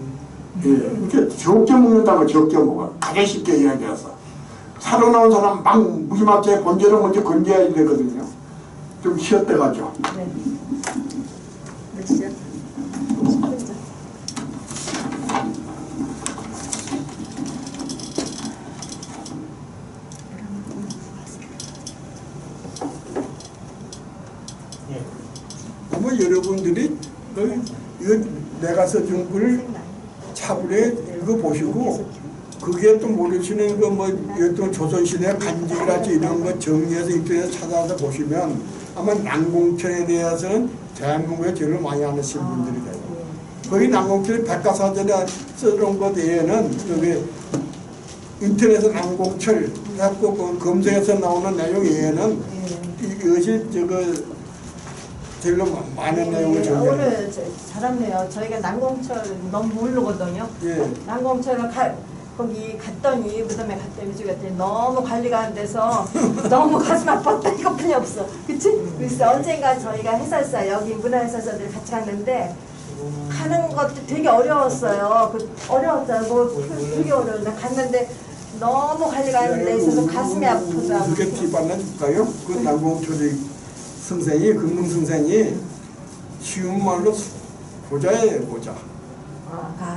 예, 이렇게 적게 먹는다고 적게 먹어. 가장 쉽게 이야기해서. 살아나온 사람 막 무지막지하게 번제를 먼저 건져야 되거든요. 좀 쉬었다 가죠. 네. 몇 시야? 10분 전. 아마 여러분들이 이거 내가 써준 글 차분히 이거 보시고 그게 또 모르시는 또 조선시대 간직이라든지 이런 거 정리해서 인터넷에 찾아서 보시면 아마 난공천에 대해서는 대한민국에 제일 많이 아시는 분들이 돼요. 거기 난공천이 백과사전에 써놓은 것 외에는 여기 인터넷에 난공철 해갖고 검색해서 나오는 내용 외에는 이것이 제일 많은 내용을 정리해요. 오늘 잘했네요. 저희가 난공철 너무 모르거든요. 예. 난공철을 거기 갔더니 무덤에 갔더니 죽였더니 너무 관리가 안 돼서 너무 가슴 아팠다 이것뿐이 없어. 그치? 그래서 언젠가 저희가 해설사 여기 문화해설사들 같이 갔는데 가는 것도 되게 어려웠어요. 어려웠어요. 되게 어려웠는데 갔는데 너무 관리가 안 돼 있어서 가슴이 아프다. 그게 팁 하나 줄까요? 그 난공철이 선생이 금능 선생이 쉬운 말로 보자예요, 보자.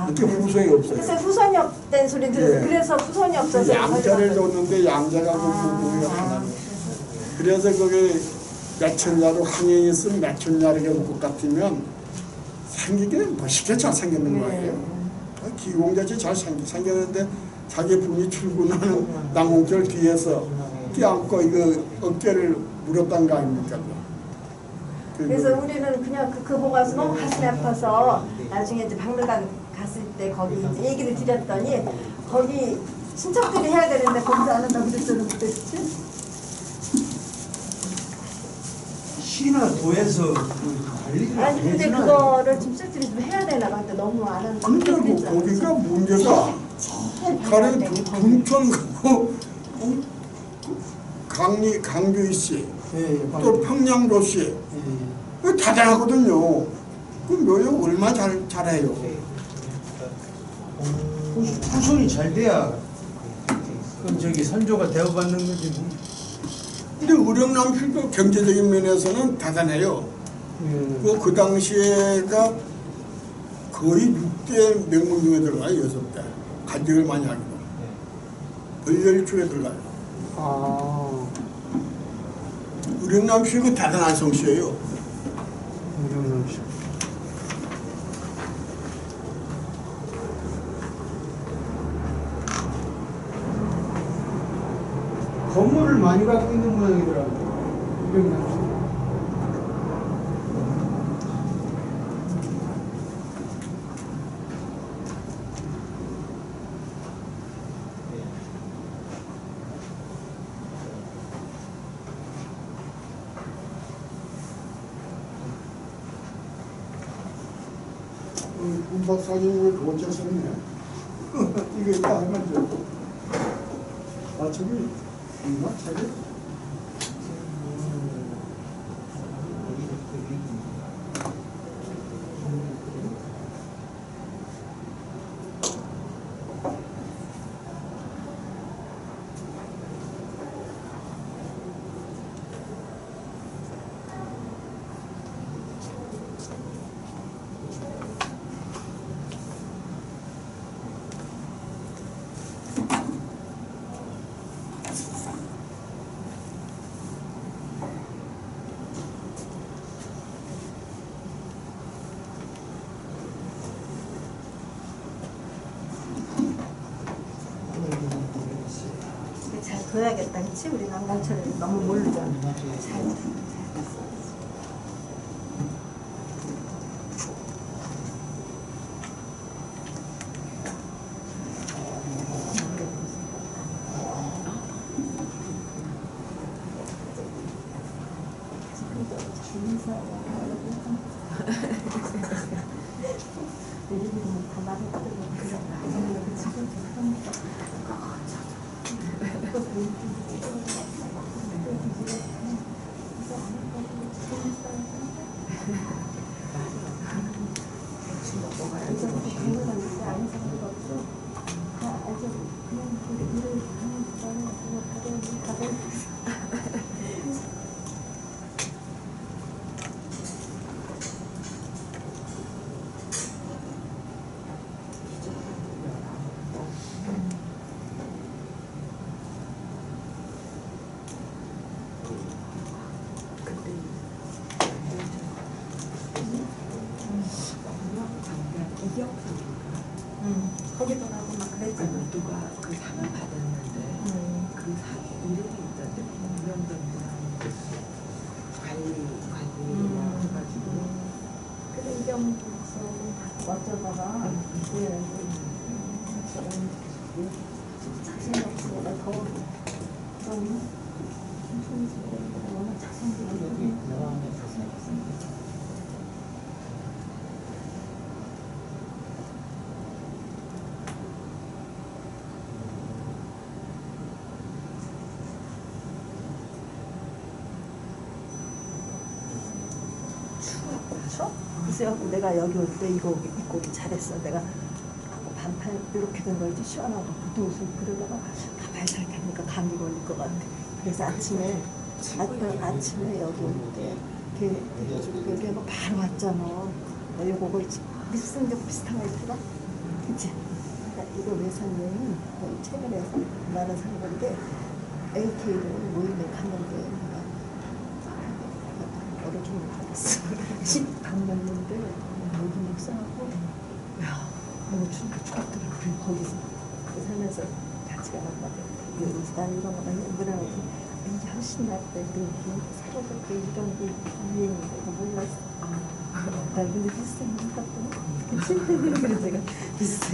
이렇게 후손이 없어요. 그래서 후손이 없다는 소리 들었어요. 예. 그래서 후손이 없어서 양자를 줬는데 양자가 보기가 하나. 그래서 그게 몇천자로 항행이 쓴 몇천자리가 것 같으면 생기기는 멋있게 잘 생겼는 거예요. 기공자치 잘 생겼는데 자기 분이 출근하는 난공철 뒤에서 끼안고 이거 어깨를 물었단 거 아닙니까? 그래서 우리는 그냥 그거 보고 와서 너무 가슴이 아파서 나중에 이제 박물관 갔을 때 거기 이제 얘기를 드렸더니 거기 친척들이 해야 되는데 거기서 안 한다고 그랬잖아 그때. 그치? 시나 도에서 관리를 아니 근데 해주나요? 그거를 친척들이 좀 해야 되나 봐. 근데 너무 안 한다고 근데 그랬잖아. 거기가 문제가 가령 분천 가고 강주시 또 평양도시 다 잘하거든요. 그럼 묘역 얼마 잘해요. 후손이 잘 돼야 그럼 저기 선조가 대우받는 거지 뭐. 근데 의령남실도 경제적인 면에서는 대단해요. 그 당시에가 거의 6대 명문 중에 들어가요. 6대. 간직을 많이 하기도. 벌열초에 들어가요. 의령남실은 대단한 성씨예요. 의령남실. 건물을 많이 갖고 있는 모양이더라고요. 의령남실. 군박사님을 그거 썼네. 이거 있다 하면 돼. 저기 있나? 책이? 잘 둬야겠다. 그치? 우리 난공철을 너무 모르잖아. 잘. 그래서 내가 여기 올 때 이거 입고 오기 잘했어. 내가 반팔 이렇게 된 걸 시원하고 구두 옷을 그러다가 가만히 잘 타니까 감기 걸릴 것 같아. 그래서 아침에 여기 올 때 여기 뭐 바로 왔잖아. 이거 무슨 게 비슷한 거 있더라? 그치? 이거 왜 샀냐면 최근에 나는 산 건데 AK를 모임에 갔는데 어느 정도 받았어. 밥 먹는데 모기 목사하고 야 너무 죽었더라고. 거기서 살면서 같이 가봤거든. 난 이런 거 많이 뭐라고 이제 훨씬 낫다. 새로운 게 이런 게 유행인데 이거 몰랐어. 나 근데 비슷한 거 같거든. 그래서 제가 비슷히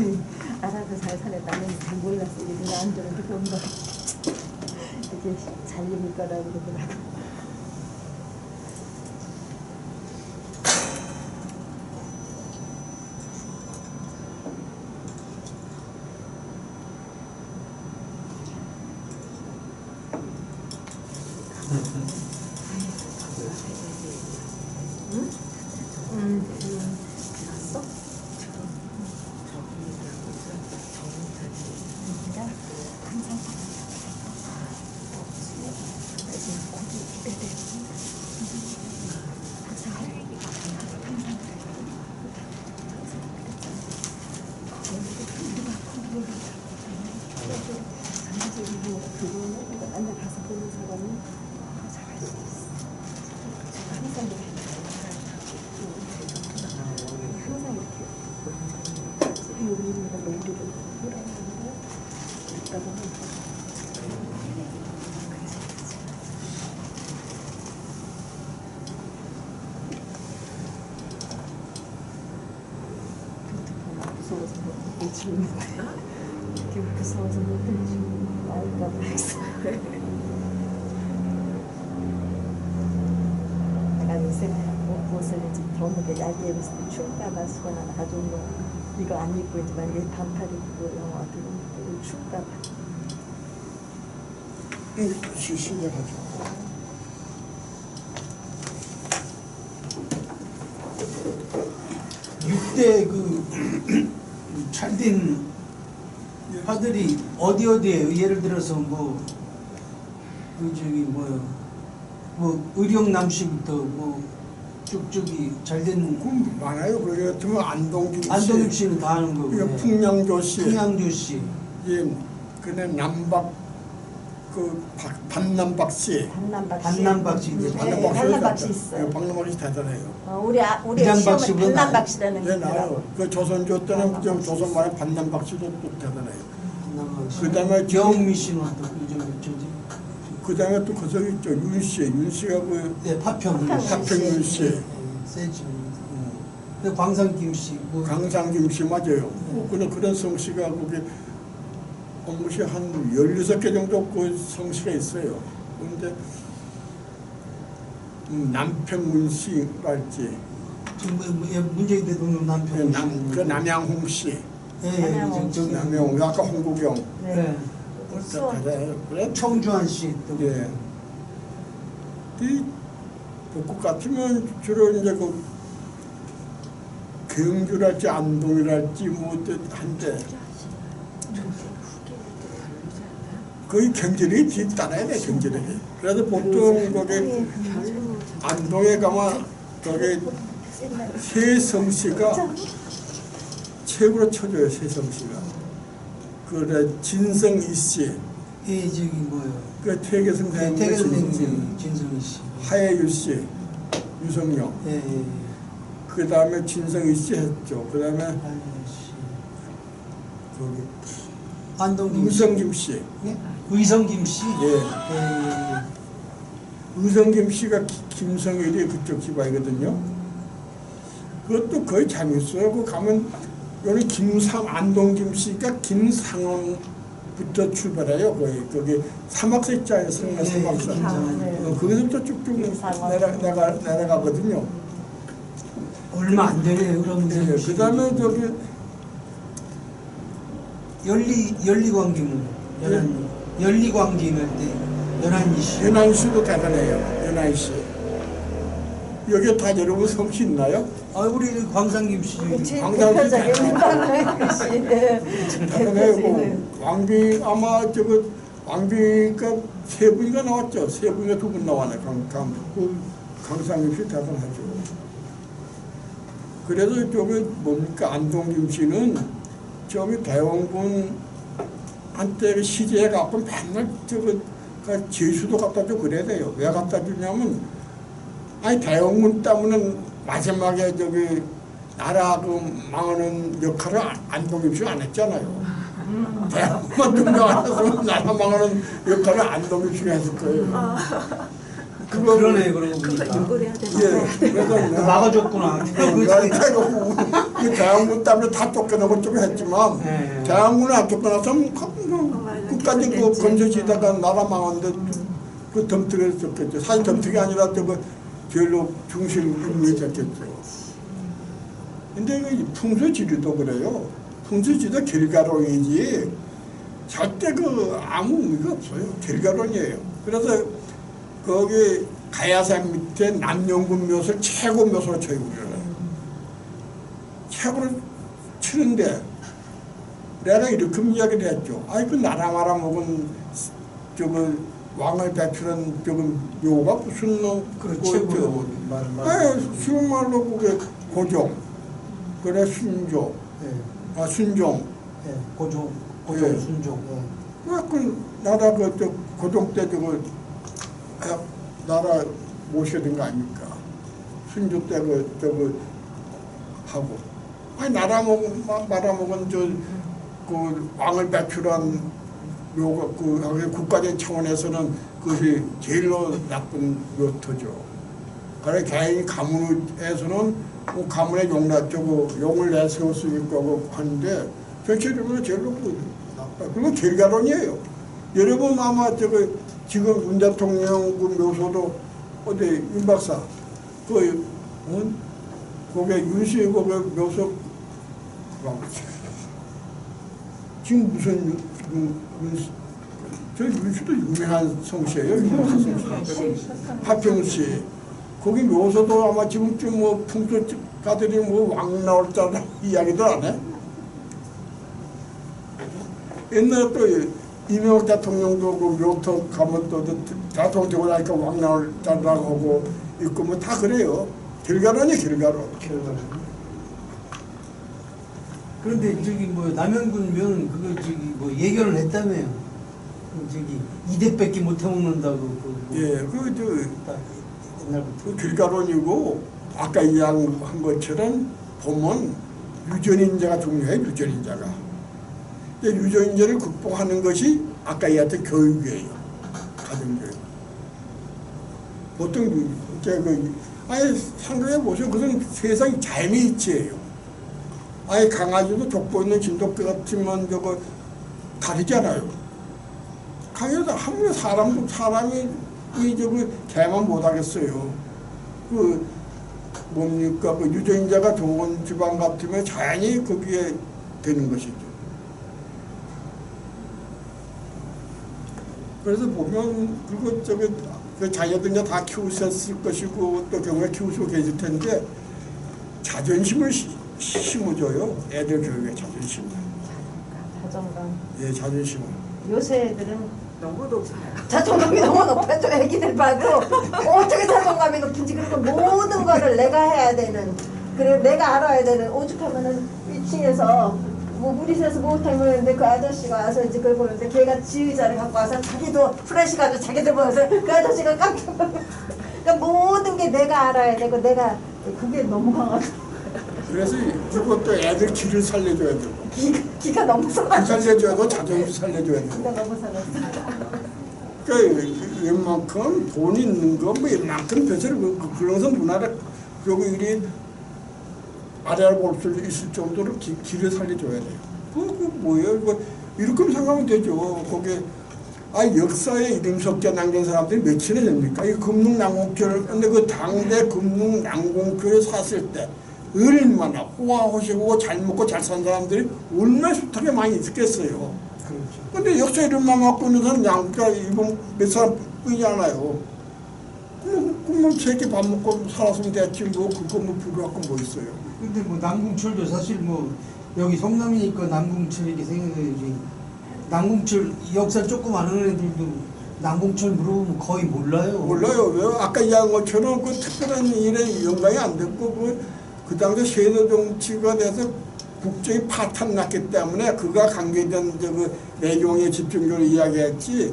알아서 잘 사네. 나는 잘 몰랐어. 이게 누가 안 좋은데 본 거. 이게 잘 입을 거라고 그러더라고. 들었어? 항상 맨날 가서 보는 사람은 잘할 수 있어. 항상 항상 이렇게 우리는 우리를 보라는데 있다고 하니까 무서워서 못 들치는데 이렇게 무서워서 못 들치는 나이가 많았어. 내가 요새 옷을 이제 더운데 얇게 입었을 때 추울까봐 수건하나 가져온 거 이거 안 입고 이제 만약에 반팔 입고 영화 들으면 추울까봐. 시시해가지고. 육대 그 잘된 파들이 어디에 예를 들어서 뭐 그 저기 뭐 의령남씨부터 뭐 쭉쭉이 잘된 많아요. 그래 같으면 안동김 안동엽 씨는 다 하는 거고 그 풍량조 씨, 풍양조 씨, 예, 그네 남박 그 반남박 씨, 반남박 씨, 네, 반남박 씨 있어요. 반남박 씨 대단해요. 우리 이장박 시험은 씨보다 반남박 씨라는 예, 게 나요. 있더라고. 그 조선조 때는 좀 조선말에 반남박 씨도 또 대단해요. 반남박 씨. 그다음에 경미 씨는 저지 그다음에 또 거기 있죠. 윤 씨가 그 네, 파평 하평윤 씨, 세지. 그 광산김 씨, 뭐 강상김 씨 맞아요. 그런 성씨가 거기 것이 한 16개 정도 그 성씨가 있어요. 그런데 남평문 씨랄지 지금 문재인 대통령 남편 그 남양홍 씨, 예, 저기 남양홍 아까 홍국영, 예, 그래 청주환 씨 또. 예. 이 북극 같으면 주로 이제 그 경주랄지 안동이랄지 뭐 한데 거의 경제력이 뒤따라야 돼. 경제력이. 그래도 보통 거기 안동에 가면 거기 세성씨가 최고로 쳐줘요. 세성씨가. 그래 진성이 씨, 예, 저기 뭐요? 그 퇴계선생님, 진성희 씨, 하예유 씨, 유성영. 예, 예. 그 다음에 진성이 씨 했죠. 그 다음에 거기 안동김 씨, 의성김 씨. 예? 의성김 씨, 예. 예. 의성김 씨가 김성일이 그쪽 집안이거든요. 그것도 거의 재밌어요. 그 가면 여기 안동김 씨가 김상원 부터 출발해요. 거기 사막사 있잖아요. 성내 사막사. 거기서부터 쭉쭉 내려가거든요. 얼마 안 되네요. 그럼 예, 그 다음에 저기 연리광기문 연리광기할 때 연안이시. 연안시도 대단해요. 연안시. 여기 다 여러분 성씨 있나요? 아 우리 광상김 씨. 그치, 광산시 대표적인 광상김씨. 대단해요. 왕비 아마 왕비가 세 분이가 나왔죠. 세 분이가 두 분 나왔네. 강상김 씨 대단하죠. 그래서 저기 뭡니까 안동김 씨는 저기 대원군 한때 시제에 갖고 맨날 제수도 갖다 줘 그래야 돼요. 왜 갖다 주냐면 아니 대원군 때문에 마지막에 저기 나라 망하는 역할을 안동김 씨가 안 했잖아요. 대원군만 등장 안 했으면 나라 망하는 역할을 안동김 씨가 했을 거예요. 그러네 그러고 보니까. 예, 그래서 막아줬구나. 대한군 때문에 다 쫓겨나고 좀 했지만 대한군을 안 쫓겨났으면 끝까지 그 건져지다가 나라 망한데 그 덤특에 졌겠죠. 사실 덤특이 아니라 제일로 중심 인물이 됐겠죠. 근데 그 풍수지리도 그래요. 풍수지리도 결과론이지 절대 아무 의미가 없어요. 결과론이에요. 그래서 거기 가야산 밑에 남영군 묘소를 최고 묘소로 쳐요. 최고로 치는데 내가 이렇게 이야기를 했죠. 아이 그 나라 말아먹은 왕을 배출한 묘가 무슨 최고 쉬운 말로 그게 고종 그래 순조 순종 고종 예. 순종. 그 나라 고종 때 나라 모셔야 된 거 아닙니까? 순조 때 하고 아니 말아먹은 그 왕을 배출한 묘가 국가적 차원에서는 그것이 제일로 나쁜 묘토죠. 그래 개인 가문에서는 가문의 용을 내세웠으니까 하는데 전체적으로 제일로 나빠. 그리고 결과론이에요. 여러분 아마 지금 윤 대통령 그 묘소도 어디 윤 박사 거기 윤씨 거기 묘소 지금 무슨 저 윤씨도 유명한 성씨예요. 유명한 성씨. 하평씨 거기 묘소도 아마 지금쯤 풍수가들이 왕 나올 줄 이야기들 안 해? 옛날에 또 이명박 대통령도 그 묘토 가면 또 대통령 되고 나니까 왕 나올 자라고 하고 있고 다 그래요. 결과론이 결과론. 그런데 남영군 면 예견을 했다며요. 이대밖에 못 해먹는다고. 예, 옛날부터. 결과론이고 아까 이야기한 것처럼 보면 유전인자가 중요해. 유전인자가. 유전인자를 극복하는 것이 아까 얘기했던 교육이에요. 가정교육. 보통 아예 상상해 보세요. 그것은 세상 자연의 이치예요. 아예 강아지도 족보 있는 진돗개 같으면 다르잖아요. 강아지도 아무리 사람이 개만 못하겠어요. 뭡니까? 유전인자가 좋은 집안 같으면 자연히 거기에 되는 것이죠. 그래서 보면 그 자녀들 다 키우셨을 것이고 또 경우에 키우시고 계실 텐데 자존심을 심어줘요. 애들 교육에 자존심. 자존감. 예, 자존심. 요새 애들은 너무 높아요. 자존감이 너무 높아져. 애기들 봐도 어떻게 자존감이 높은지. 그리고 모든 거를 내가 해야 되는, 그리고 내가 알아야 되는. 오죽하면은 2층에서 물이 새서 못하면 있는데 그 아저씨가 와서 이제 그걸 보는데 걔가 지휘자를 갖고 와서 자기도 프레시 가지고 자기들 보면서 그 아저씨가 깜짝 놀랐어. 그러니까 모든 게 내가 알아야 되고 내가 그게 너무 강하다. 그래서 그것도 애들 기를 살려줘야 되고 기가 너무 살았어. 살려줘야 되고 자존심 살려줘야 되고 기가 너무 살았어. 그러니까 웬만큼 돈 있는 거 웬만큼 벼슬 그러면서 문화를 이리 아래를 볼 수 있을 정도로 기를 살려줘야 돼요. 뭐예요? 이렇게 생각하면 되죠. 거기에 역사에 이름 적게 남긴 사람들이 몇이나 됩니까? 이 금능난공철, 근데 그 당대 금능난공철을 샀을 때 얼마나 호화호식하고 잘 먹고 잘 산 사람들이 얼마나 숱하게 많이 있었겠어요. 그렇죠. 근데 역사 이름만 갖고 있는 사람 양가 이분 몇 사람뿐이잖아요. 그러면 새끼 밥 먹고 살았으면 됐지 뭐 그거 뭐 불교하고 뭐 있어요. 근데 뭐 남궁철도 사실 뭐 여기 성남이니까 남궁철 이렇게 생각해야지. 남궁철 역사 조금 아는 애들도 남궁철 물어보면 거의 몰라요. 몰라요. 왜 아까 이야기한 것처럼 그 특별한 일에 연관이 안 됐고 그 당시 세도 정치가 돼서 국정이 파탄 났기 때문에 그가 관계된 그 내용에 집중적으로 이야기했지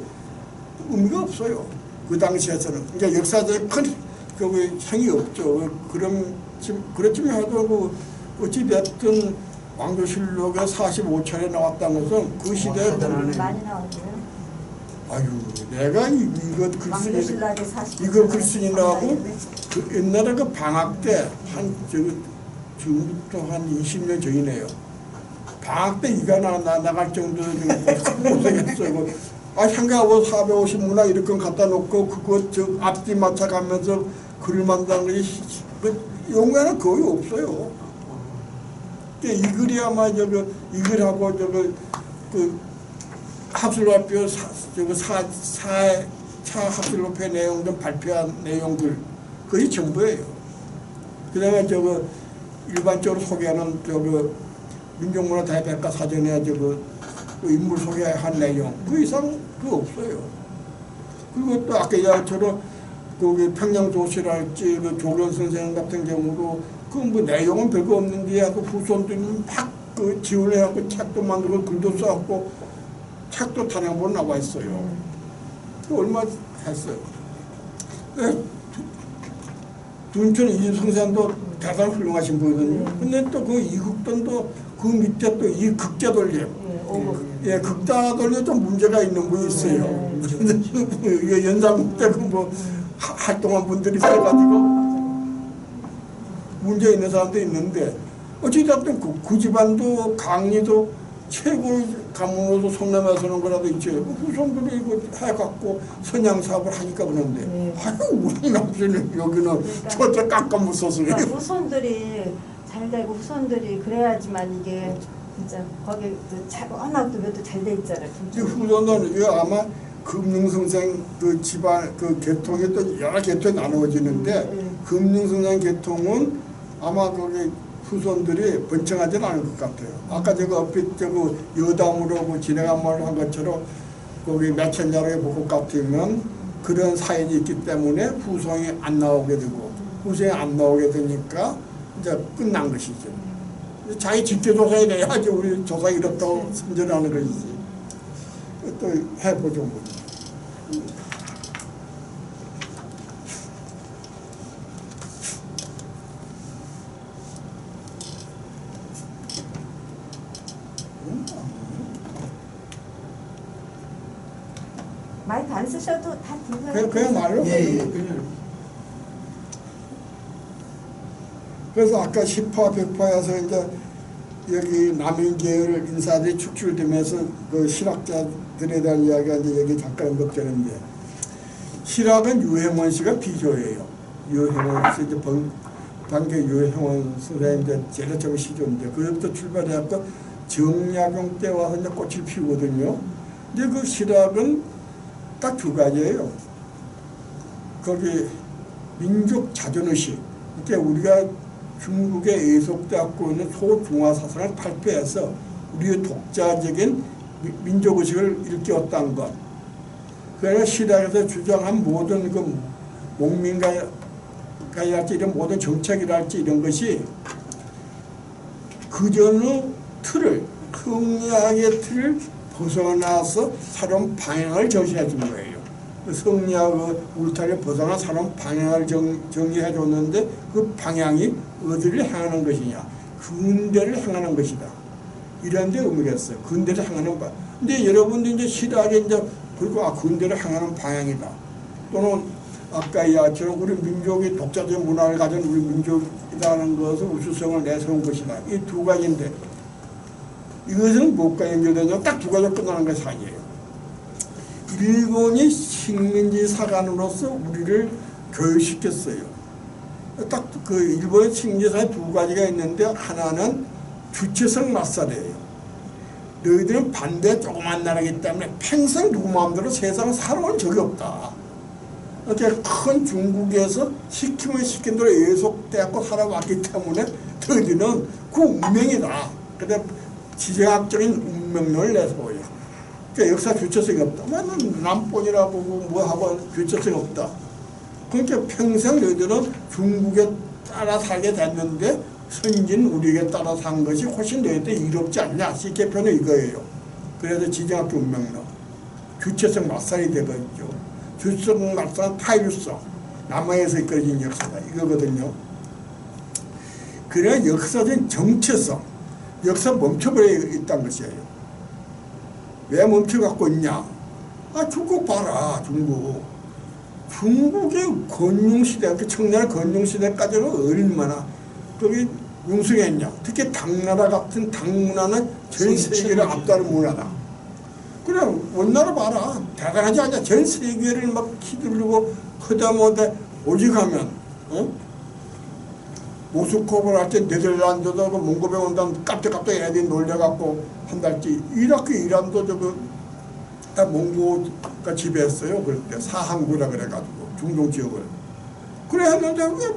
의미가 없어요. 그 당시에서는. 그러니까 역사적인 큰 형이 없죠. 그렇지만 해도 어찌됐든 왕조실록에 45차례 나왔다는 것은 그 시대에 많이 나왔네요. 아유 내가 이거 왕조신라게 40. 이거 글쓴이라고 그 옛날에 그 방학 때 지금부터 한 20년 전이네요. 방학 때 이가 나갈 정도로 고생했어요. 생각하고 450문화 이렇게 갖다 놓고 그거 앞뒤 맞춰가면서 글을 만드는 것이 용어는 거의 없어요. 이 글이 아마 이 글하고 그 합술발표 차 합술발표 내용 좀 발표한 내용들 그게 전부예요. 그다음에 일반적으로 소개하는 민족문화 대백과사전에 인물 소개한 내용 그 이상 그 없어요. 그리고 또 아까 이야기처럼 거기 평양조실할지 조련 선생 같은 경우도 그 뭐 내용은 별거 없는데 하고 후손들이 막 지원해갖고 책도 만들고 글도 써갖고 책도 단행본 나와 있어요. 그 얼마 했어요. 둔촌 이순신도 대단히 훌륭하신 분이거든요. 근데 또 그 이국돈도 그 밑에 또 이 극자돌림. 극자돌림 좀 문제가 있는 분이 있어요. 연상국 때 활동한 분들이 있어가지고 문제 있는 사람도 있는데 어찌됐든 그 집안도 강리도 최고 가문으로도 성남에 서는 거라도 있죠. 후손들이 이거 해갖고 선양 사업을 하니까 그런데 우리 남편은 여기는 그러니까, 저쪽 깎아묻어서 그러니까 후손들이 잘 되고 후손들이 그래야지만 이게 진짜 거기 워낙 몇도 잘 돼 있잖아요. 후손은 이거 아마 금융선생 그 집안 그 계통이 또 여러 계통이 나누어지는데 금융선생 계통은 아마 거기 후손들이 번창하지는 않을 것 같아요. 아까 얼핏 여담으로 진행한 말을 한 것처럼 거기 몇천자로의 복국 같으면 그런 사연이 있기 때문에 후손이 안 나오게 되고 후손이 안 나오게 되니까 이제 끝난 것이죠. 자기 직계 조사에 내야지 우리 조사 이렇다고 선전하는 것이지. 또 해보죠. 마이크 안 쓰셔도 다 들어요. 그냥 말로. 그냥. 그래서 아까 10화, 100화에서 이제 여기 남인계열 인사들이 축출되면서 그 실학자들에 대한 이야기가 이제 여기 잠깐 먹자는데 실학은 유행원 씨가 비조예요. 유행원 씨 이제 단계 유행원 선생님 이제 제일 처음 시조인데 그때부터 출발해갖고 정약용 때 와서 이제 꽃을 피우거든요. 근데 그 실학은 딱 두 가지예요. 거기 민족 자존의식. 그러니까 우리가 중국에 애속되었고 있는 소중화 사상을 발표해서 우리의 독자적인 민족의식을 일깨웠다는 것. 그래서 시락에서 주장한 모든 그 목민가랄지 이런 모든 정책이랄지 이런 것이 그전의 틀을, 성리학의 틀을 벗어나서 새로운 방향을 제시해 준 거예요. 성리학의 울타리를 벗어나 새로운 방향을 정리해 줬는데 그 방향이 어디를 향하는 것이냐? 근대를 향하는 것이다. 이런 데 의미가 있어요. 근대를 향하는 방. 근데 여러분들 이제 실하게 이제 그리고 근대를 향하는 방향이다. 또는 아까 이야기처럼 우리 민족이 독자적인 문화를 가진 우리 민족이라는 것을 우수성을 내세운 것이다. 이 두 가지인데 이것은 무엇과 연결되냐? 딱 두 가지로 끝나는 것이 아니에요. 일본이 식민지 사관으로서 우리를 교육시켰어요. 딱 그 일본의 식민지사에 두 가지가 있는데 하나는 주체성 맞살이에요. 너희들은 반대 조그만 나라이기 때문에 평생 누구 마음대로 세상을 살아온 적이 없다. 이렇게 큰 중국에서 시키면 시킨 대로 예속되고 살아왔기 때문에 너희들은 그 운명이다. 근데 지정학적인 운명론을 내세워요. 그러니까 역사 주체성이 없다. 나는 남본이라 보고 뭐하고 주체성이 없다. 그러니까 평생 너희들은 중국에 따라 살게 됐는데 선진 우리에게 따라 산 것이 훨씬 너희들 이롭지 않냐. 시계표는 이거예요. 그래서 지정학적 운명론. 주체성 맞살이 되거든요. 주체성 맞살은 타율성. 남한에서 이끌어진 역사다. 이거거든요. 그래 역사적인 정체성. 역사 멈춰버려 있다는 것이에요. 왜 멈춰갖고 있냐? 중국 봐라, 중국. 중국의 건융시대, 그 청나라 건융시대까지는 얼마나 거기 융성했냐. 특히 당나라 같은 당문화는 전 세계를 앞다른 문화다. 그래, 원나라 봐라. 대단하지 않냐. 전 세계를 막 휘두르고 허다못해 오직하면, 모스크바를 할 때 네덜란드도 몽고베 온다면 깜짝깜짝 애들이 놀려갖고 한 달째 이라크 이란도 다 몽고가 지배했어요. 그럴 때 사항구라 그래가지고 중동 지역을 그래 했는데 왜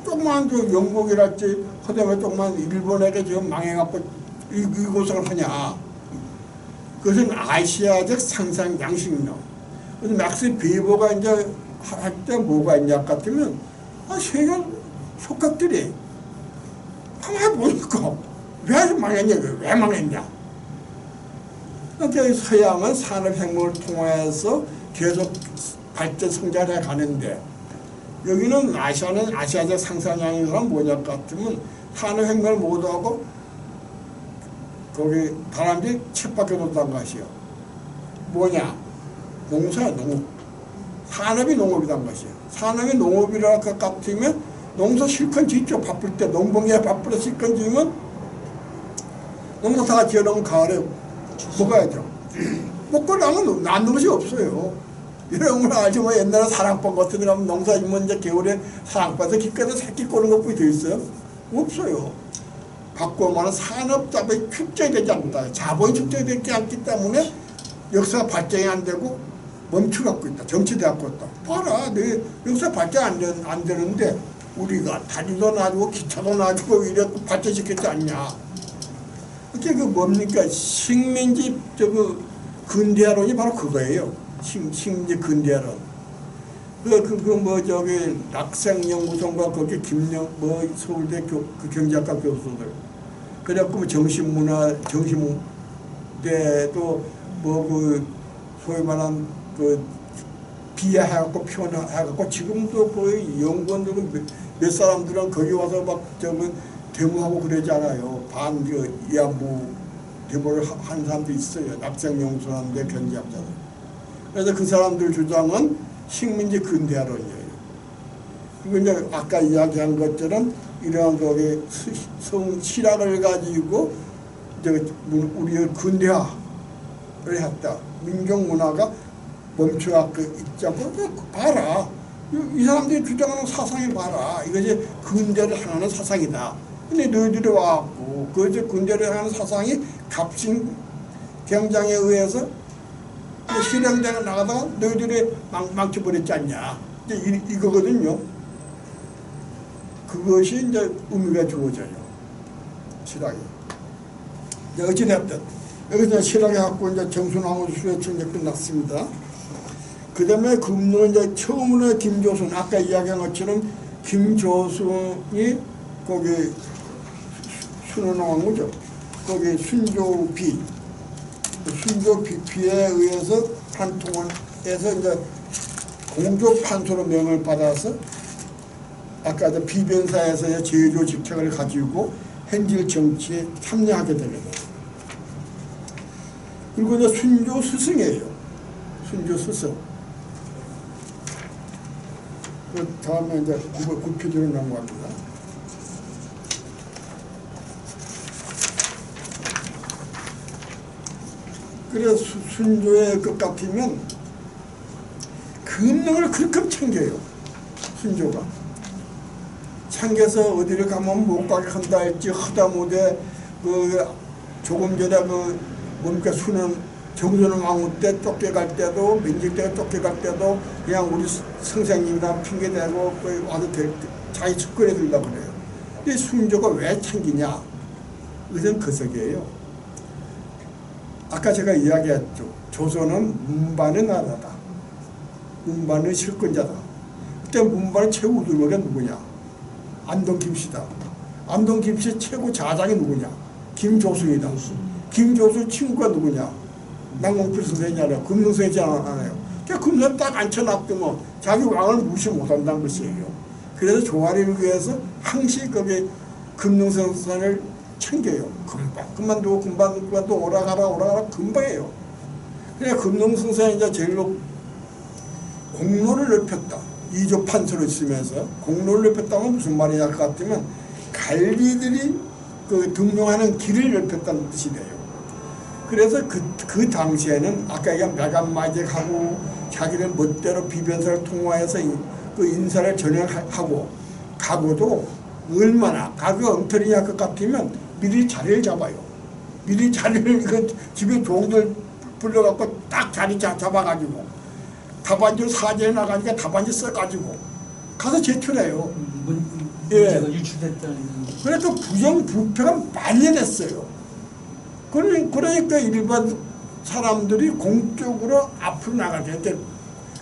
조그만 영국이랄지 허다못해 조그만 일본에게 지금 망해갖고 이곳을 하냐. 그것은 아시아적 상상 양식론. 그래서 막스 베이버가 이제 할 때 뭐가 있냐 같으면 세계 속각들이 가만히 보니까 왜 망했냐, 왜 망했냐. 그러니까 서양은 산업혁명을 통해서 계속 발전 성장해 가는데 여기는 아시아는 아시아적 상상량이란 뭐냐 같으면 산업혁명을 모두하고 거기 사람들이 쳇바퀴 돈다는 것이요. 뭐냐? 농사야, 농업. 산업이 농업이란 것이요. 산업이 농업이라 것 같으면 농사 실컷 짓죠. 바쁠 때 농번기에 바쁘다 실컷 지으면 농사 다 지어놓으면 가을에 먹어야죠. 먹고 나면 남는 것이 없어요. 이런 걸 알지 뭐 옛날에 사랑방 같은 데 가면 농사 지면 이제 겨울에 사랑방에서 길가에서 새끼 꼬는 것뿐이 더 있어요? 없어요. 바꾸면 산업 자본이 축적이 되지 않는다. 자본이 축적이 되지 않기 때문에 역사가 발전이 안 되고 멈춰갖고 있다. 정치되갖고 있다. 봐라. 내 역사 발전 안 되는데 우리가 다리도 놔주고 기차도 놔주고 이래 발전시켰지 않냐. 그게 그 뭡니까? 식민지 근대화론이 바로 그거예요. 식민지 근대화론. 낙생연구소인가 거기 서울대 그 경제학과 교수들. 그래갖고 정신문화, 정신대도 소위 말한 비하해갖고 표현해갖고 지금도 거의 연구원들은 몇 사람들은 거기 와서 막 데모하고 그러지 않아요. 이안부 데모를 하는 사람도 있어요. 낙생연구소라는데 경제학자들. 그래서 그 사람들 주장은 식민지 근대화론이에요. 그리고 이제 아까 이야기한 것처럼 이러한 거기 실학을 가지고 이제 우리의 근대화를 했다. 민족 문화가 멈춰갖고 있지 않고 봐라. 이 사람들이 주장하는 사상이 봐라. 이것이 근대를 향하는 사상이다. 근데 너희들이 와갖고 그 근대를 향하는 사상이 갑신 경장에 의해서 실행되어 나가다가 너희들이 망쳐버렸지 않냐. 이제 이거거든요. 그것이 이제 의미가 주어져요. 실학이. 어찌됐든 여기서 실학에 갖고 이제 정순왕후 수여청 이제 끝났습니다. 그 다음에 금노는 이제 처음으로 김조순, 아까 이야기한 것처럼 김조순이 거기 순원왕후죠. 거기 순조비에 의해서 판통원에서 이제 공조판소로 명을 받아서 아까 비변사에서의 제조 직책을 가지고 현실 정치에 참여하게 됩니다. 그리고 이제 순조 스승이에요. 순조 스승. 그 다음에 이제 구피디로 넘어갑니다. 그래 순조의 것 같으면 금능을 그렇게 챙겨요. 순조가 챙겨서 어디를 가면 못 가게 한다 할지 하다 못해 그 조금 전에 그 뭡니까 수는 정선왕 왕후 때 쫓겨갈 때도 민직 때 쫓겨갈 때도 그냥 우리 선생님이나 핑계대고 와서 자기 측근에 들려고 그래요. 이 순조가 왜 챙기냐? 이건 그 속이에요. 아까 제가 이야기했죠. 조선은 문반의 나라다. 문반의 실권자다. 그때 문반의 최고 우두머리가 누구냐? 안동 김씨다. 안동 김씨 최고 자장이 누구냐? 김조순이다. 김조순 친구가 누구냐? 남궁필 선생이잖아요. 금능선이지 않아요. 그러니까 금능 딱 앉혀놨더면 자기 왕을 무시 못한다는 것이에요. 그래서 조아리를 위해서 항시 거기 금능선을 챙겨요. 금방 금방 또 오라가라 금방해요. 그래 금능선생이 이제 제일로 공로를 넓혔다. 이조 판서로 있으면서 공로를 넓혔다면 무슨 말이냐 같으면 관리들이 그 등용하는 길을 넓혔다는 뜻이 돼요. 그래서 그 당시에는 아까 얘기한 매간마직하고 자기는 멋대로 비변사를 통화해서 그 인사를 전형하고 가고도 얼마나 가구가 엉터리냐 것 같으면 미리 자리를 잡아요. 미리 자리를 그 집에 종들 불러갖고 딱 자리 잡아가지고 답안지 사전에 나가니까 답안지 써가지고 가서 제출해요. 문제가 유출됐다는. 그래서 부정부패가 많이 됐어요. 그러니까 일반 사람들이 공적으로 앞으로 나가게 돼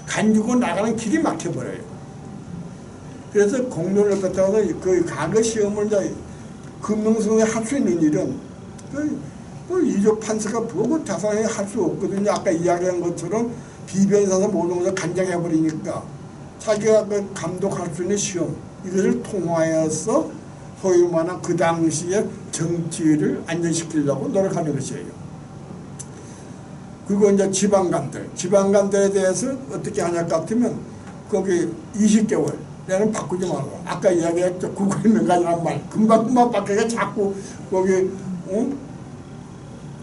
간주고 나가는 길이 막혀버려요. 그래서 공론을 갖다가 그 과거 시험을 이제 금능성에 할 수 있는 일은 그 이조 판사가 보고 자산에 할 수 없거든요. 아까 이야기한 것처럼 비변사서 모든 것을 간장해버리니까 자기가 그 감독할 수 있는 시험 이것을 통화해서 소위 말하는 그 당시에 정치를 안정시키려고 노력하는 것이에요. 그리고 이제 지방간들에 대해서 어떻게 하냐 같으면 거기 20개월 내는 바꾸지 말고 아까 이야기했죠. 국가의 명간이란 말 금방 바뀌게 자꾸 거기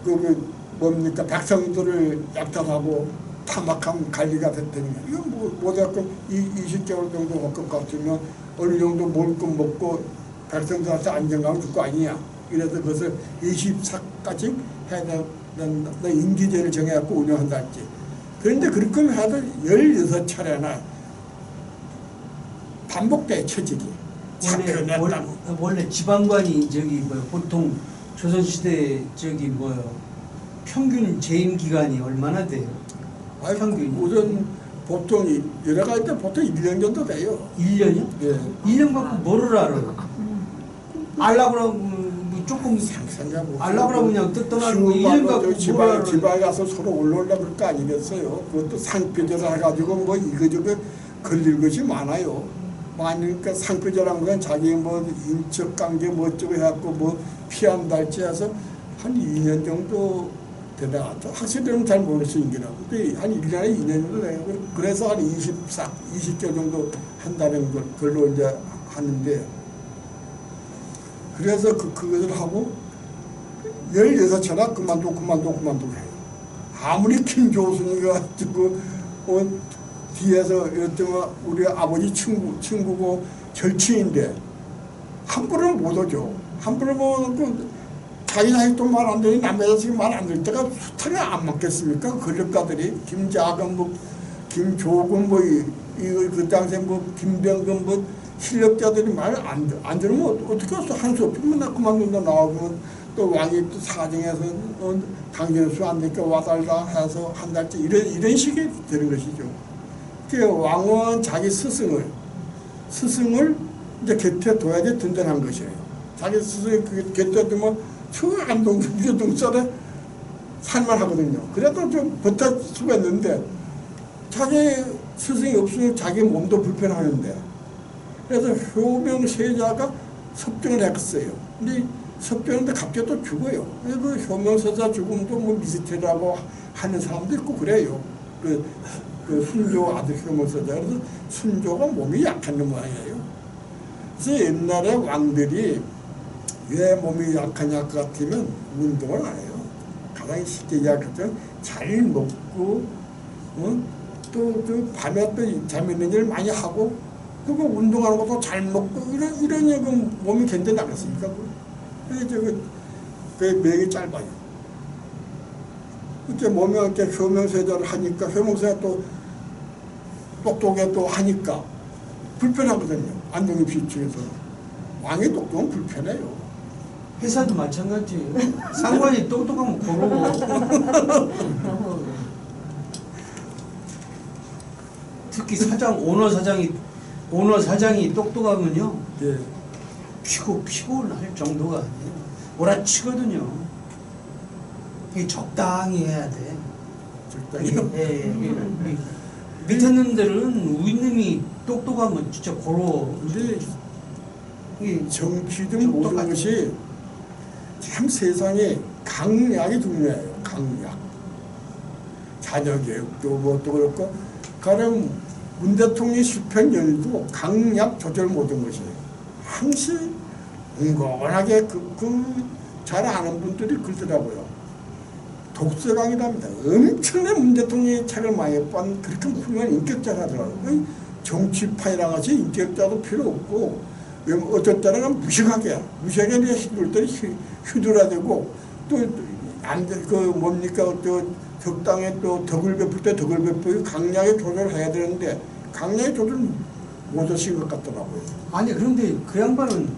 거기 뭡니까 백성들을 약탈하고 타막한 관리가 됐다는 게 이건 뭐든 20개월 정도 할 것 같으면 어느 정도 먹을 거 먹고 백성들한테 안정감을 줄 거 아니냐. 그래서 그것을 24까지 해야 된다. 임기제를 정해갖고 운영한다 했지. 그런데 그렇게 해도 16차례나 반복돼 처직이. 원래 지방관이 보통 조선시대 평균 재임 기간이 얼마나 돼요? 평균. 우선 보통 여러 가지 때 보통 1년 정도 돼요. 1년이요? 예. 1년 갖고 뭐를 알아? 알라고 그러면 조금 알라고 그러면 그냥 떠나고 1년 갖고 뭐를 지방에 가서 서로 올라올라 그럴 거 아니겠어요. 그것도 상표제라 해가지고 뭐 이거저거 걸릴 것이 많아요. 많으니까 상표제라는 건 자기 인척관계 어쩌고 해갖고 피한다 할지 해서 한 2년 정도 되다가 확실히는 잘 모르겠어요. 근데 한 1년에 2년 정도 돼요. 그래서 한 20개월 정도 한다는 걸로 이제 하는데 그래서 그것을 하고 16차나 그만두고 해요. 아무리 김조순이가 가지고 뒤에서 이랬더니 우리 아버지 친구고 절친인데 함부로는 못 오죠. 함부로는 자기 자식 또 말 안 되니 남의 자식이 말 안 될 때가 수탈이 안 맞겠습니까? 권력가들이 김자근 김조근 그 당시에 김병근 실력자들이 말 안 들으면 어떻게 할수 한수 없이 맨날 그만둔다 나오면 또 왕이 또 사정해서 당신은 수 안 되니까 와달라 해서 한 달째 이런 식이 되는 것이죠. 그 왕은 자기 스승을 이제 곁에 둬야지 든든한 것이에요. 자기 스승이 곁에 두면 안동 유동설에 살만하거든요. 그래도 좀 버틸 수가 있는데 자기 스승이 없으면 자기 몸도 불편하는데 그래서 효명세자가 섭정을 했어요. 근데 섭정했는데 갑자기 또 죽어요. 그 효명세자 죽음도 미스테리라고 하는 사람도 있고 그래요. 그 순조 아들 효명세자. 그래서 순조가 몸이 약한 모양이에요. 그래서 옛날에 왕들이 왜 몸이 약하냐 같으면 운동을 안 해요. 가장 쉽게 이야기하죠. 잘 먹고 또 밤에 또 재밌는 일 많이 하고 그리고 운동하는 것도 잘 먹고 이런 몸이 견뎌 나겠습니까? 그래서 그 맥이 짧아요. 이렇게 몸이 이렇게 효명세자를 하니까 효명세자 또 똑똑해 또 하니까 불편하거든요. 안동의 비축에서 왕의 똑똑은 불편해요. 회사도 마찬가지예요. 상관이 똑똑하면 고로. 특히 오너 사장이 똑똑하면요. 예. 피곤할 정도가 아니에요. 몰아치거든요. 이게 적당히 해야 돼. 적당히요. 예. 밑에 놈들은 윗놈이 똑똑하면 진짜 고로. 근데 이게 정치 등 모든 것이 참 세상에 강약이 중요해요. 강약. 자녀 교육도 뭐도 그렇고 가령 문 대통령이 실패한 연유도 강약 조절 모든 것이에요. 항시 온건하게 잘 아는 분들이 그러더라고요. 독서강이랍니다. 엄청난 문 대통령의 책을 많이 본 그렇게 훌륭한 인격자라더라고요. 정치파이랑 같이 인격자도 필요 없고 어떨 때는 무식하게 힘들 때 휘둘러대고 또안그 뭡니까 또 적당히 또 덕을 베풀 때 덕을 베풀고 강약에 조절해야 되는데 강약에 조절 못하신 것 같더라고요. 아니 그런데 그 양반은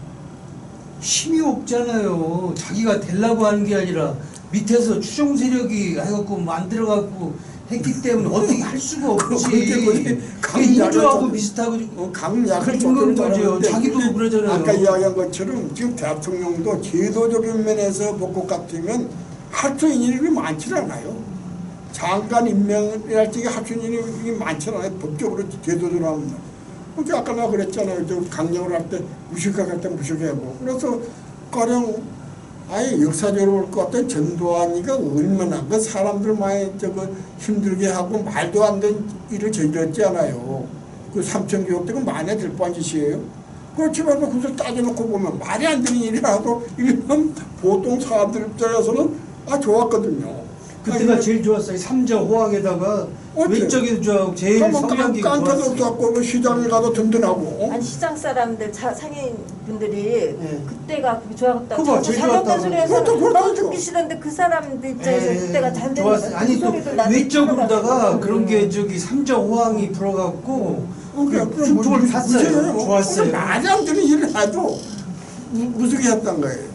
힘이 없잖아요. 자기가 되려고 하는 게 아니라 밑에서 추종 세력이 해갖고 만들어갖고 했기 때문에 어떻게 할 수가 없지. 인조하고 비슷하고 강약을 조절 거죠. 자기도 그러잖아요. 아까 이야기한 것처럼 지금 대통령도 제도적인 면에서 복국 같으면 할 수 있는 일이 많지 않아요. 장관 임명할지 할 수 있는 일이 많지 않아요. 법적으로 제도적으로 하면. 그러니까 아까 내가 그랬잖아요. 저 강령을 할 때 무식하게 할 때 무식하고. 그래서 가령 아예 역사적으로 볼 것 같아 전두환이가 얼마나 그 사람들 많이 힘들게 하고 말도 안 되는 일을 저질렀잖아요. 그 삼천교육 때가 말이 될 뻔한 짓이에요. 그렇지만 그것을 따져놓고 보면 말이 안 되는 일이라도 일반 보통 사람들 입장에서는 좋았거든요. 그때가 제일 좋았어요. 삼자 호황에다가 외적인 좋아하고 제일 성향기가 좋았어요. 깐깐도 시장에 가도 든든하고. 아니 시장 사람들 상인 분들이 네. 그때가 좋았다고 그거 제일 잘못된 소리 해서 그것도 너무 그렇죠. 듣기 싫은데 그 사람들 입장에서 그때가 잘 되는 좋았어요. 아니 또 외적으로다가 그런 게 삼자 호황이 불어갖고 중통을 탔어요. 좋았어요. 말이 안 되는 일을 해도 무섭게 했던 거예요.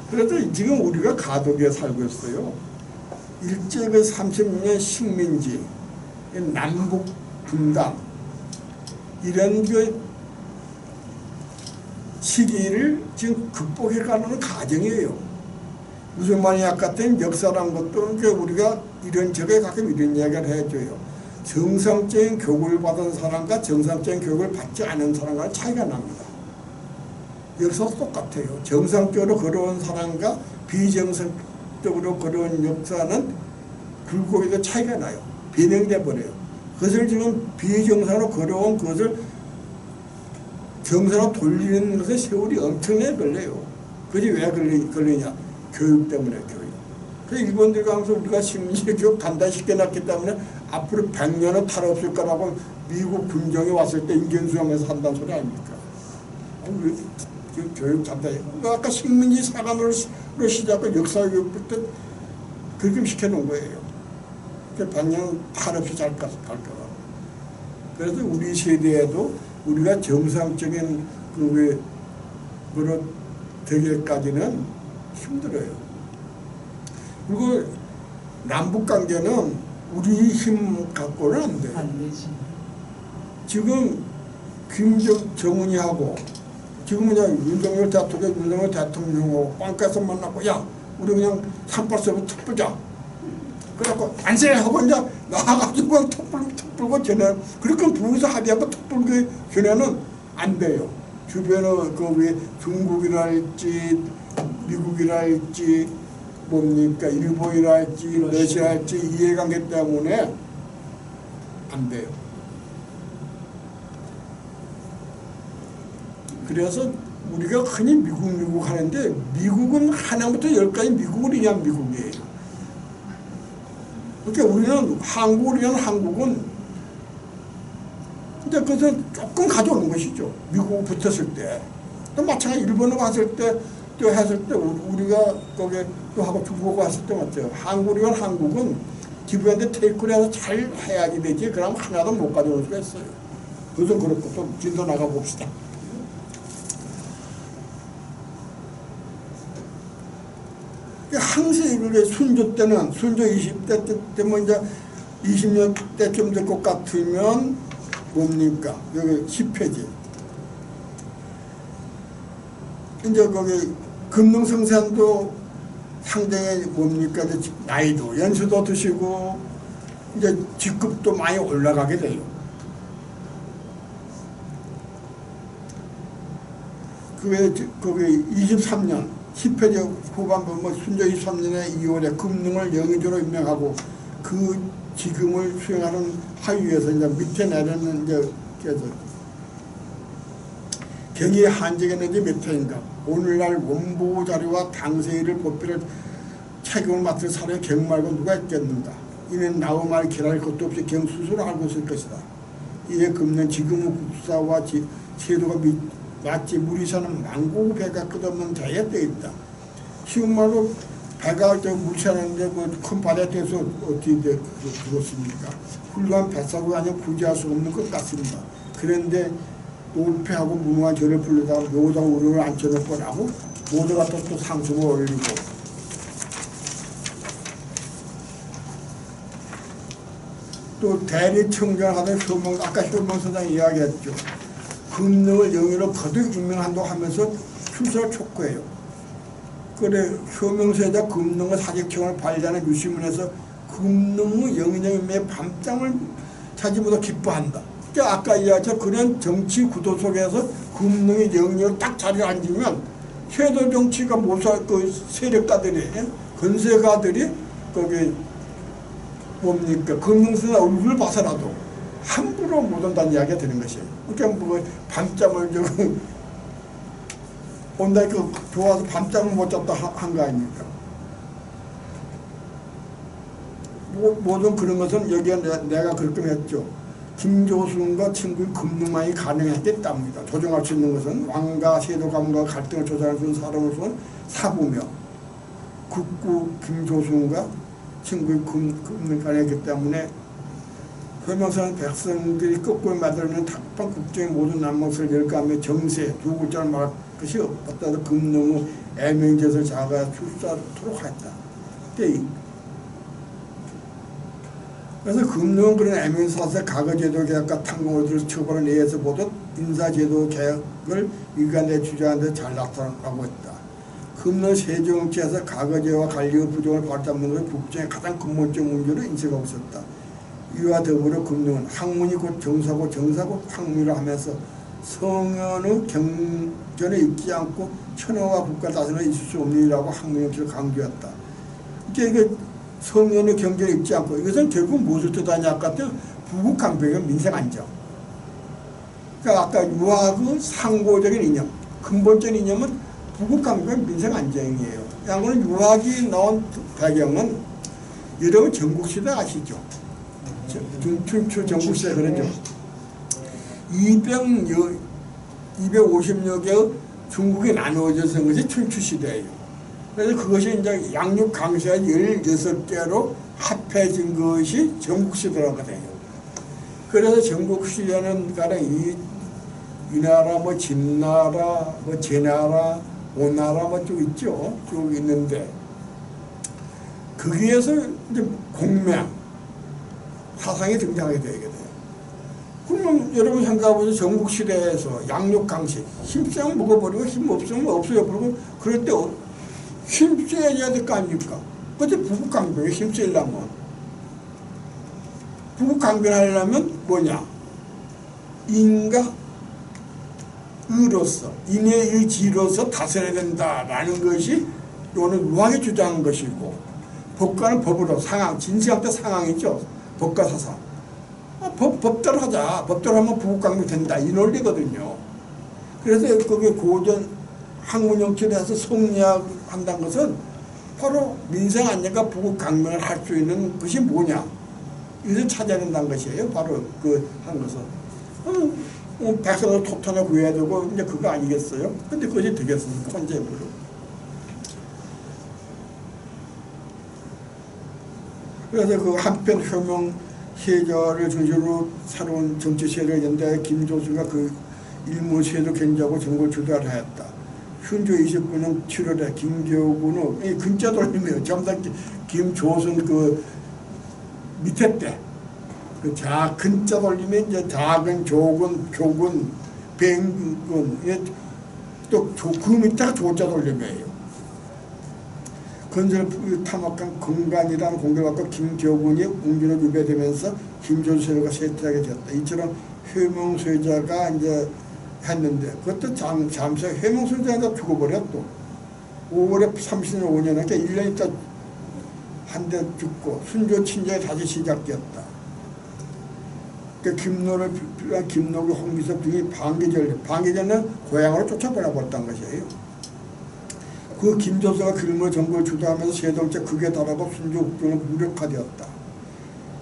그래도 지금 우리가 가덕에 살고 있어요. 일제 그 30년 식민지, 남북 분단 이런 그 시기를 지금 극복해가는 과정이에요. 무슨 말이냐 같은 역사란 것도 우리가 이런 적에 가끔 이런 이야기를 해줘요. 정상적인 교육을 받은 사람과 정상적인 교육을 받지 않은 사람과 차이가 납니다. 역사도 똑같아요. 정상적으로 걸어온 사람과 비정상적으로 걸어온 역사는 굴곡에도 차이가 나요. 변형돼 버려요. 그것을 지금 비정상으로 걸어온 것을 정상으로 돌리는 것에 세월이 엄청나게 걸려요. 그게 왜 걸리냐? 교육 때문에 교육. 그래서 일본들 가면서 우리가 식민지 교육 단단히 시켜놨기 때문에 앞으로 100년은 탈 없을 거라고 미국 군정이 왔을 때 인견수용해서 한다는 소리 아닙니까? 교육 단단히. 아까 식민지 사관으로 시작한 역사교육 때 그렇게 시켜놓은 거예요. 100년 탈 없이 갈 거라. 그래서 우리 세대에도 우리가 정상적인 그로 되기까지는 힘들어요. 그리고 남북 관계는 우리 힘 갖고는 안 돼요. 안 되지. 지금 정은이 하고 지금은 윤석열 대통령하고 빵가서 만나고 야 우리 그냥 산발서부터 툭 뿌자. 그래갖고 안세 하고 이제 나가가지고 툭 불고 전에 그렇게 부부서 합의하고 툭 불고 전에는 안 돼요. 주변에 왜 중국이랄지 미국이랄지 뭡니까 일본이랄지 러시아랄지 이해관계 때문에 안 돼요. 그래서 우리가 흔히 미국 하는데 미국은 하나부터 열까지 미국을 위한 미국이에요. 그러니까 우리는 한국은 근데 그것은 조금 가져오는 것이죠. 미국 붙었을 때. 또 마찬가지 일본으로 갔을 때, 또 했을 때, 우리가 거기 또 하고 중국 갔을 때 맞죠. 한국은 기부한테 테이크를 해서 잘 해야지 되지. 그럼 하나도 못 가져올 수가 있어요. 그것은 그렇고, 또 진도 나가 봅시다. 항상 이렇게 순조 때는, 순조 20대 때면 이제 20년 때쯤 될 것 같으면 뭡니까? 여기 10회지. 이제 거기 금능성산도 상당히 뭡니까? 나이도, 연수도 드시고, 이제 직급도 많이 올라가게 돼요. 그게 거기 23년, 10회제 후반부, 순조 23년에 2월에 금능을 영의조로 임명하고 그 직임을 수행하는 하위에서 이제 밑에 내려는 이제 그래서 경의 한직했는지 몇 회인가. 오늘날 원보 자료와 당세일을 보필할 책임을 맡을 사람이 경 말고 누가 있겠는가. 이는 나우 말 기랄 것도 없이 경 스스로 알고 있을 것이다. 이에 금는 지금의 국사와 제도가 마치 무리사는 망고 배가 끝없는 자에 떠 있다. 쉬운 말로 배가 물차는데 큰 바다에 대해서 어떻게 그렇습니까? 훌륭한 뱃사고가 아니면 구제할 수 없는 것 같습니다. 그런데 노폐하고 무능한 저를 불러다가 묘다 우르를 앉혀놓고 나고 모두 갖다 또 상승을 올리고 또 대리청장하던 아까 효명소장이 이야기했죠. 금능을 영의로 거듭 임명한다고 하면서 출세를 촉구해요. 그래 효명서에다 금능의 사직청을 발견하는 유시문에서 금능의 영의정임의 밤잠을 자지 못해 기뻐한다. 그러니까 아까 이야기했죠. 그런 정치 구도 속에서 금능의 영의로 딱 자리에 앉으면 쇄도 정치가 그 세력가들이 건세가들이 거기 뭡니까 금능서나 얼굴을 봐서라도 함부로 못 온다는 이야기가 되는 것이에요. 그러니까 뭐 밤잠을 온다니까 좋아서 밤잠을 못 잤다 한 거 아닙니까? 모든 그런 것은 여기에 내가 그렇게 했죠. 김조순과 친구의 금능만이 가능했겠답니다. 조정할 수 있는 것은 왕과 세도 가문과 갈등을 조정할 수 있는 사람으로서는 사부며 국구 김조순과 친구의 금능이 가능했기 때문에 효명사는 백성들이 거꾸로 만들어낸 탁방 국정의 모든 난망스를 열감해 정세 두 글자를 말할 것이 없다도 금능의 애명제에서 자가 출사토록 하였다. 그래서 금능은 그런 애명사세 과거제도 개혁과 탕공을 처벌한 예에서 보듯 인사제도 개혁을 위반해 주장하는 데 잘 나타나고 있다. 금능 세정치에서 과거제와 관리의 부정을 발전하는 것은 국정의 가장 근본적 문제로 인식하고 있었다. 이와 더불어 금능은 학문이 곧 정사고 정사고 학문이라 하면서 성현의 경전에 있지 않고 천하와 국가 다스림에 있을 수 없느니라고 학문의 역사를 강조했다. 이게 성현의 경전에 있지 않고 이것은 결국 무엇을 뜻하냐 아까 부국강병의 민생안정. 그러니까 아까 유학의 상고적인 이념, 근본적인 이념은 부국강병의 민생안정이에요. 양거는 유학이 나온 배경은 여러분 전국시대 아시죠? 춘추 전국시대 그러죠. 250여 개의 중국이 나누어져서 것이 춘추시대예요. 그래서 그것이 이제 양육 강시가 16개로 합해진 것이 전국시대라고 돼요. 그래서 전국시대는 가령 이 나라, 뭐 진나라, 뭐 제나라, 오나라 뭐 쭉 있죠. 쭉 있는데 거기에서 이제 공명 사상이 등장하게 되거든요. 그러면 여러분 생각해보세요. 전국시대에서 양육 강식 힘쓰면 먹어버리고 힘 없으면 없어져버리고 그럴 때 힘써야 될 거 아닙니까? 근데 부국강병에 힘쓰려면 부국강병하려면 뭐냐? 인가 의로서 인의 의지로서 다스려야 된다라는 것이 이거는 유학이 주장한 것이고 법과는 법으로 상황 진시할 때 상황이죠. 법과 사상 법대로 하자. 법대로 하면 부국강병 된다 이 논리거든요. 그래서 거기 고전 학문영철에서 성리학 한다는 것은 바로 민생 안정과 부국 강명을 할 수 있는 것이 뭐냐, 이것을 찾아야 된다는 것이에요. 바로 그 한 것은 백성을 토탄을 구해야 되고 이제 그거 아니겠어요? 근데 그것이 되겠습니까? 헌재부로. 그래서 그 한편 효명 세자를 중심으로 새로운 정치 세력을 연대 김조수가 그 일몰 세도 견제하고 정권 주도를 하였다. 현조 29년 7월에 김교군은 이 근자 돌림이에요. 전부 다 김조선 그 밑에 때 그 근자 돌림에 이제 작은 조군, 교군, 뱅군, 또 그 밑에가 조자 돌림이에요. 건설 탐욕한 건간이라는 공격을 받고 김교군이 웅진을 유배되면서 김조수 세력가 쇠퇴하게 되었다. 이처럼 효명세자가 이제 했는데 그것도 잠시 해명순자가 죽어버려. 또 5월에 30년 5년 그러니까 1년 있다 한 대 죽고 순조 친정이 다시 시작되었다. 그 김노기 홍기섭 등이 방기전은 고향으로 쫓아보내버렸다는 것이에요. 그 김조서가 길무 정부를 주도하면서 세동째 극에 달하고 순조 국정은 무력화되었다.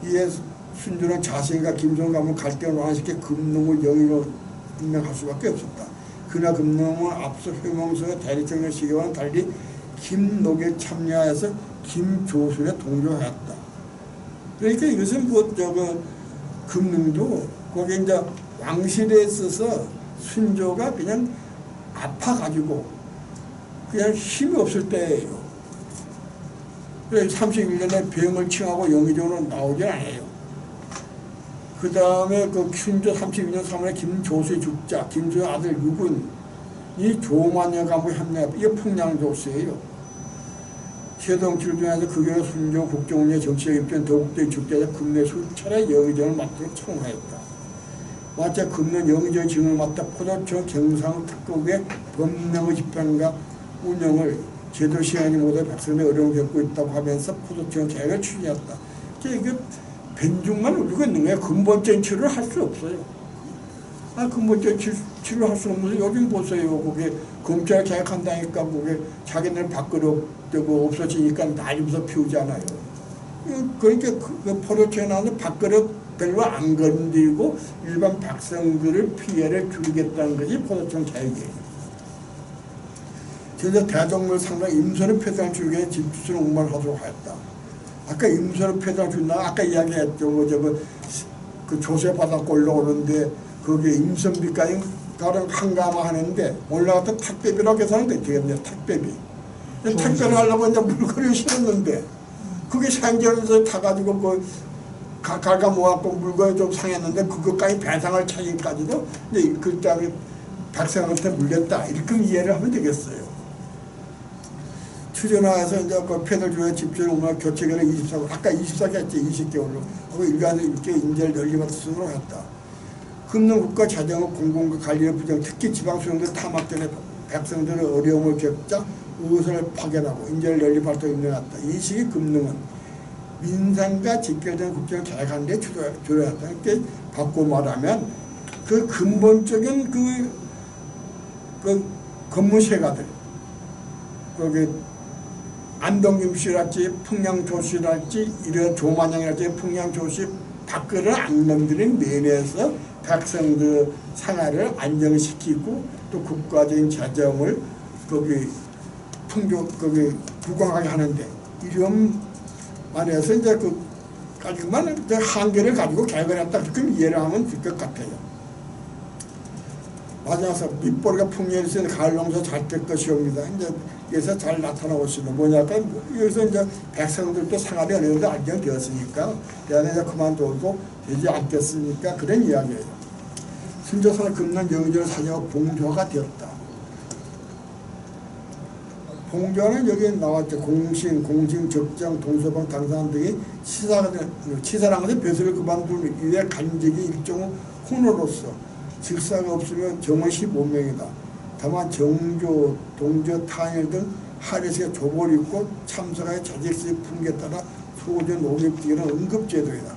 이에 순조는 자신과 김조선 가문 갈등을 완화시켜 금농을 영의로 임명할 수밖에 없었다. 그러나 금농은 앞서 효명서의 대리청의 시기와는 달리 김녹에 참여해서 김조술에 동조하였다. 그러니까 이것은 금능도 거기 이제 왕실에 있어서 순조가 그냥 아파가지고 그냥 힘이 없을 때예요. 그래서 31년에 병을 칭하고 영의정으로 나오질 않아요. 그 다음에 그 순조 32년 3월에 김조수의 죽자, 김조의 아들 유군이 조만여 간부 협력, 이게 풍량조수예요. 세동칠 중에서 그게 순조 국정운의 정치적 입장 더욱더 죽자에서 금내 수차례 영의정을 맡도록 청하였다. 마치 금년 영의정 직을 맡아 포도청 경상 특급의 법령의 집행과 운영을 제도 시행하지 못해 백성의 어려움을 겪고 있다고 하면서 포도청 계획을 추진했다. 이게 변죽만 울리고 있는 거예요. 근본적인 치료를 할 수 없어요. 근본적인 치료를 할 수 없는 요즘 보세요. 그게 검찰 개혁한다니까 그게 자기네를 밥그릇되고 없어지니까 난리부터 피우잖아요. 그러니까 그 포도청에 나오는 밥그릇 별로 안 건드리고 일반 백성들을 피해를 줄이겠다는 것이 포도청 계획이에요. 그래서 대동물 상당 임선의 폐단을 줄이기 위해 집주소를 옹말을 하도록 하였다. 아까 임선의 폐단을 준다. 아까 이야기했죠. 그 조세바닥 올라오는데 거기에 임선비까지 다른 한가마 하는데 올라갔다 택배비라고 계산하는데 되겠네요. 택배비. 택배를 하려고 이제 물건을 실었는데 그게 생전에서 타가지고 갈가 모아갖고 물건이 좀 상했는데 그것까지 배상을 차기까지도 이제 그때 백성한테 물렸다. 이렇게 이해를 하면 되겠어요. 추전화해서 이제 그 패널주의 집주를 오면 교체기를 24, 아까 24개 했지, 20개월로. 하고 일간을 이렇게 인재를 연립하다 수으로 했다. 금융국가 자정의 공공과 관리의 부정, 특히 지방수령들 타막 때문에 백성들의 어려움을 겪자 의선을 파견하고 인재를 연립할 때 임명했다. 이 시기 금융은 민생과 직결된 국정을 개혁하는 데 주도했다. 이렇게 바꿔 말하면 그 근본적인 그 건무세가들, 거기 안동김씨랄지 풍량조씨랄지 이런 조만영이랄지 풍량조씨 밖을 안 건드린 면에서 백성들 생활을 안정시키고 또 국가적인 재정을 거기 부강하게 하는데 이런 말에서 이제 그 가지고만 한계를 가지고 개혁을 했다 이렇게 이해를 하면 될 것 같아요. 마지막으로 밑보리가 풍년이 있으니 가을 농사 잘 될 것이옵니다. 이제 여기서 잘 나타나고 있습니다. 뭐냐까 여기서 이제 백성들도 생활이 어느 정도 안정되었으니까 대안에 이제 그만둬도 되지 않겠습니까? 그런 이야기예요. 순조선을 금년 영의정을 사냐고 봉조가 되었다. 봉조는 여기 나왔죠. 공신, 적장, 동서방, 당상 등이 치사한 것에 벼슬을 그만둔 이외 간직이 일종의 훈호로서 직사가 없으면 정원 15명이다. 다만 정조, 동조, 탄일 등 하례식에 조벌이 있고 참석하여 자직수의 품계에 따라 소전, 오립기는 응급제도이다.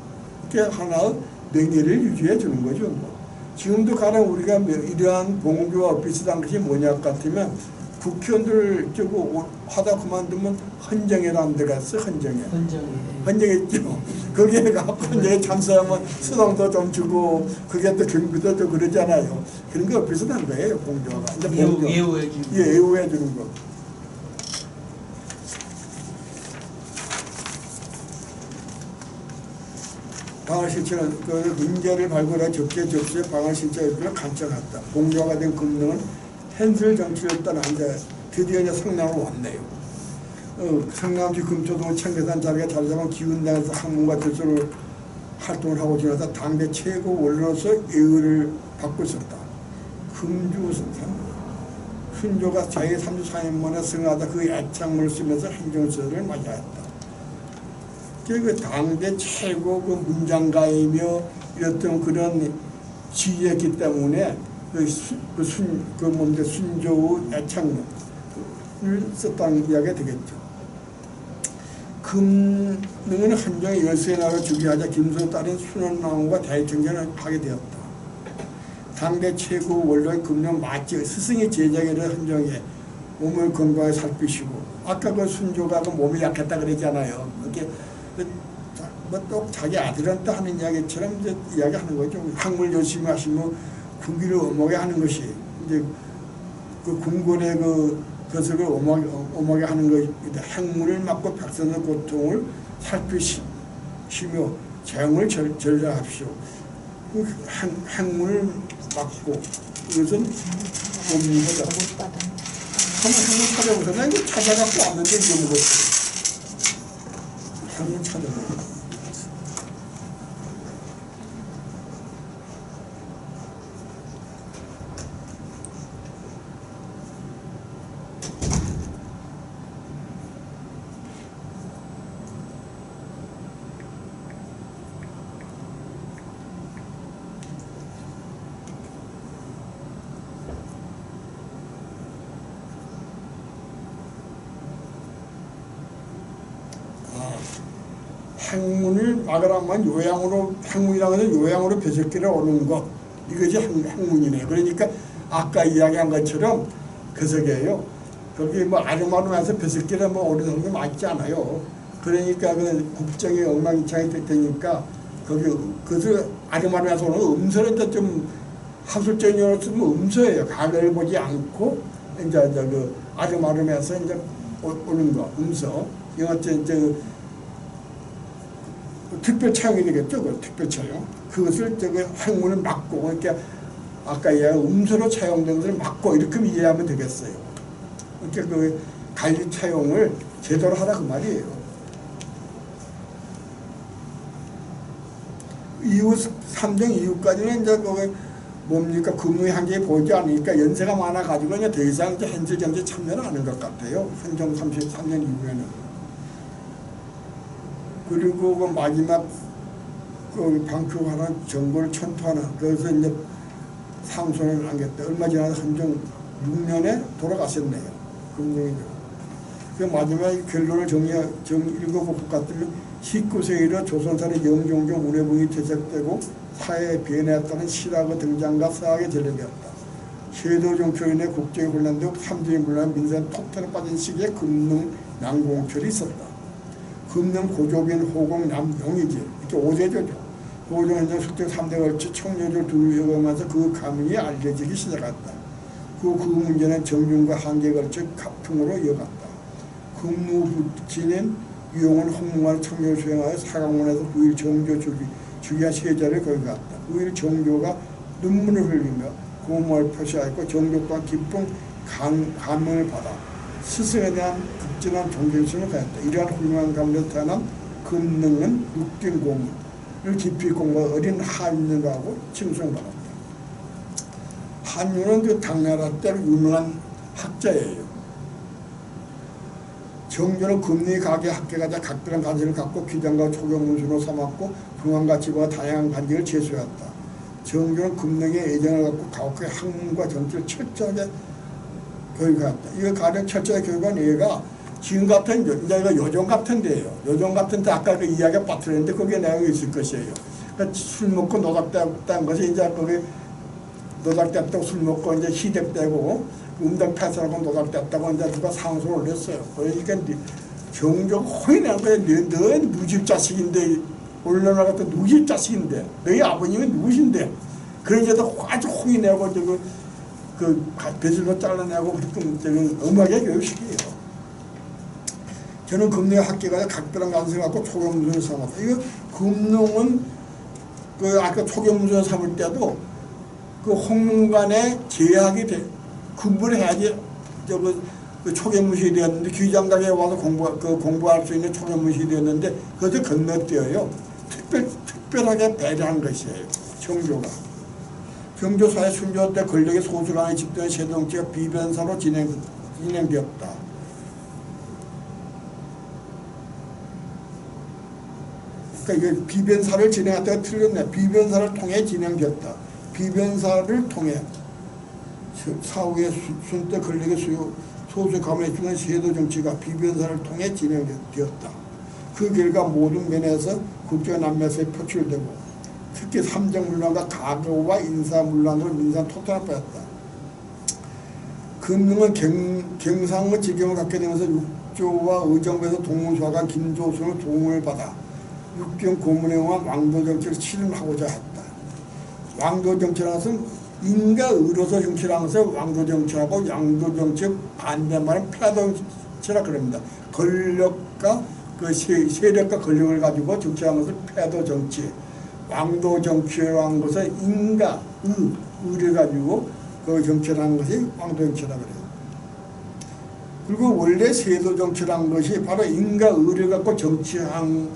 이렇게 하나의 명예를 유지해 주는 거죠. 지금도 가령 우리가 이러한 봉조와 비슷한 것이 뭐냐 같으면 국회의원들 저거 하다 그만두면 헌정회라는 데가 있어. 헌정했죠. 거기에 가고 이제 참석하면 수당도 좀 주고 그게 또 경비도 좀 그러잖아요. 그런 거 비슷한 거예요. 공조가 이제 예우해 주는 거. 예, 예우해 주는 거. 방을 실천은 그 문제를 발굴한 접수에 방을 실천을 간청했다. 공조가 된 금능은 현실 정치를 떠나 이제 드디어 이제 성남으로 왔네요. 성남시 금초동 청계산 자리가 자리 잡은 기운당에서 학문과 교수로 활동을 하고 지나서 당대 최고 원로로서 예의를 받고 있었다. 금주 순조가 자기 34년 만에 승하다 그 애창문을 쓰면서 행정수를 맞이하였다. 그 당대 최고 그 문장가이며 이랬던 그런 지위였기 때문에 순조의 애창문을 썼다는 이야기가 되겠죠. 금능은 한정의 열쇠 나라를 주기하자 김소의 딸인 순원나무가 대청전을 하게 되었다. 당대 최고 원로의 금능 맞지 스승의 제자기를 한정에 몸을 건강하게 살피시고 아까 그 순조가 그 몸이 약했다 그랬잖아요. 이렇게 또 자기 아들한테 하는 이야기처럼 이제 이야기하는 거죠. 학물 열심히 하시면 군기를 엄하게 하는 것이 이제 그 궁궐의 것을 엄하게 하는 것입니다. 행문을 맡고 백성의 고통을 살피시며 재앙을 전략하십시오. 그 행문을 맡고 이것은 뭡니까? 한번 행문 찾아보세요. 나 이거 찾아갖고 왔는데 잊어먹었어요. 행문 찾아보세요. 행문을 막으라면 요양으로 행문이라는 것은 요양으로 벼슬길에 오는 것 이것이 행문이네요. 그러니까 아까 이야기한 것처럼 그석이에요. 거기 뭐 아름아름해서 벼슬길에 뭐 오르는 게 맞지 않아요. 그러니까 그 국정이 엉망진창이 될 테니까 거기 그것을 아름아름해서 오는 음서는 좀 학술적인 용어로 쓰면 음서예요. 가를 보지 않고 이제 그 아름아름해서 이제 오는 거 음서. 영어적 이제 특별 차용이 되겠죠. 그 특별 차용. 그것을 행문을 막고 그러니까 아까 이야기한 음서로 차용된 것을 막고 이렇게 이해하면 되겠어요. 그러니까 그 관리 차용을 제대로 하라 그 말이에요. 이후 3정 이후까지는 이제 그 뭡니까 금융의 한계에 보이지 않으니까 연세가 많아가지고 이제 더 이상 이제 현실 정치에 참여를 안 하는 것 같아요. 선정 33년 이후에는. 그리고 그 마지막 그 방표하는 정보를 천토하는 그래서 이제 상소를 하겠다. 얼마 지나서 헌정 6년에 돌아가셨네요. 금융이죠. 그 마지막 결론을 읽어볼 것 같으면 19세기 이래 조선사의 영종종 운해붕이 퇴색되고 사회에 변해왔다는 실학의 등장과 사학의 전례되었다. 세도 정표로 인해 국정이 혼란되고 삼정이 불안한 민생은 폭탄에 빠진 시기에 금능 난공철이 있었다. 금능 고조빈 호공 남용이지 이렇게 5대조죠. 호종현장 숙적 3대 걸쳐 청년을 두려워하면서 그 가문이 알려지기 시작했다. 그 문제는 정중과 한계에 걸쳐 갑풍으로 이어갔다. 근무부친인 유용은 홍무관 청년을 수행하여 사강문에서 우일 정조 주기한 세자를 거기 갔다. 우일 정조가 눈물을 흘리며 고마움을 표시하였고 정조 또한 깊은 감명을 받아 스승에 대한 극진한 존경심을 가졌다. 이러한 훌륭한 감정을 태어난 금능은 육경 고문을 깊이 공부한 어린 한유라고 칭송받았다. 한유는 그 당나라 때 유명한 학자예요. 정조는 금리 가게 학계가자 각별한 관심을 갖고 귀장과 초경문수로 삼았고 중앙과 지구와 다양한 관계를 제수했다. 정조는 금능의 애정을 갖고 가혹하게 학문과 정치를 철저하게 교육했다. 이거 가령 철저하게 교육한 얘가 지금 같은 이제 이거 요정 같은 데예요. 요정 같은 데 아까 그 이야기가 빠뜨렸는데 거기에 내용이 있을 것이에요. 그러니까 술 먹고 노닥다는 것이 이제 거기 노닥댔다고 술 먹고 이제 희대되고 음당 패스하고 노닥댔다고 이제 누가 상소를 올렸어요. 그러니까 정조가 혼이 난 거야. 너 누집 자식인데 올려나갔다 누집 자식인데 너희 아버님은 누구신데 그런데도 아주 혼이 내고 그 배슬로 잘라내고 그렇게 음악의 교육식이에요. 저는 금능에 학교 가서 각별한 간섭을 갖고 초경문선을 삼았어요. 이거 금능은 그 아까 초경문선을 삼을 때도 그 홍문관에 제약이 근무를 해야지 그 초경문실이 되었는데 귀장각에 와서 공부할 수 있는 초경문실이 되었는데 그것을 건너뛰어요. 특별하게 배려한 것이에요. 정조가. 정조사의 순조 때 권력의 소수간에 집도한 세정치가 비변사로 진행되었다. 그러니까 이게 비변사를 진행했다가 틀렸네. 비변사를 통해 진행되었다. 비변사를 통해 사후의 순때 권력의 소수 가문에 주는 세도 정치가 비변사를 통해 진행되었다. 그 결과 모든 면에서 국제 난매에서 표출되고 특히 삼정문란과 가교와 인사문란으로 민산 토탈을 빼었다. 금능은 경상의 지경을 갖게 되면서 육조와 의정부에서 동문수화관 김조순의 도움을 받아 육경 고문에 의한 왕도 정치를 실현하고자 했다. 왕도 정치라는 것은 인과 의로서 정치라는 것을 왕도 정치하고 양도 정치 반대말은 패도 정치라 그럽니다. 권력과 그 세력과 권력을 가지고 정치하는 것을 패도 정치. 왕도 정치라는 것은 인과 의를 가지고 그 정치라는 것이 왕도 정치라 그래요. 그리고 원래 세도 정치라는 것이 바로 인과 의를 갖고 정치하는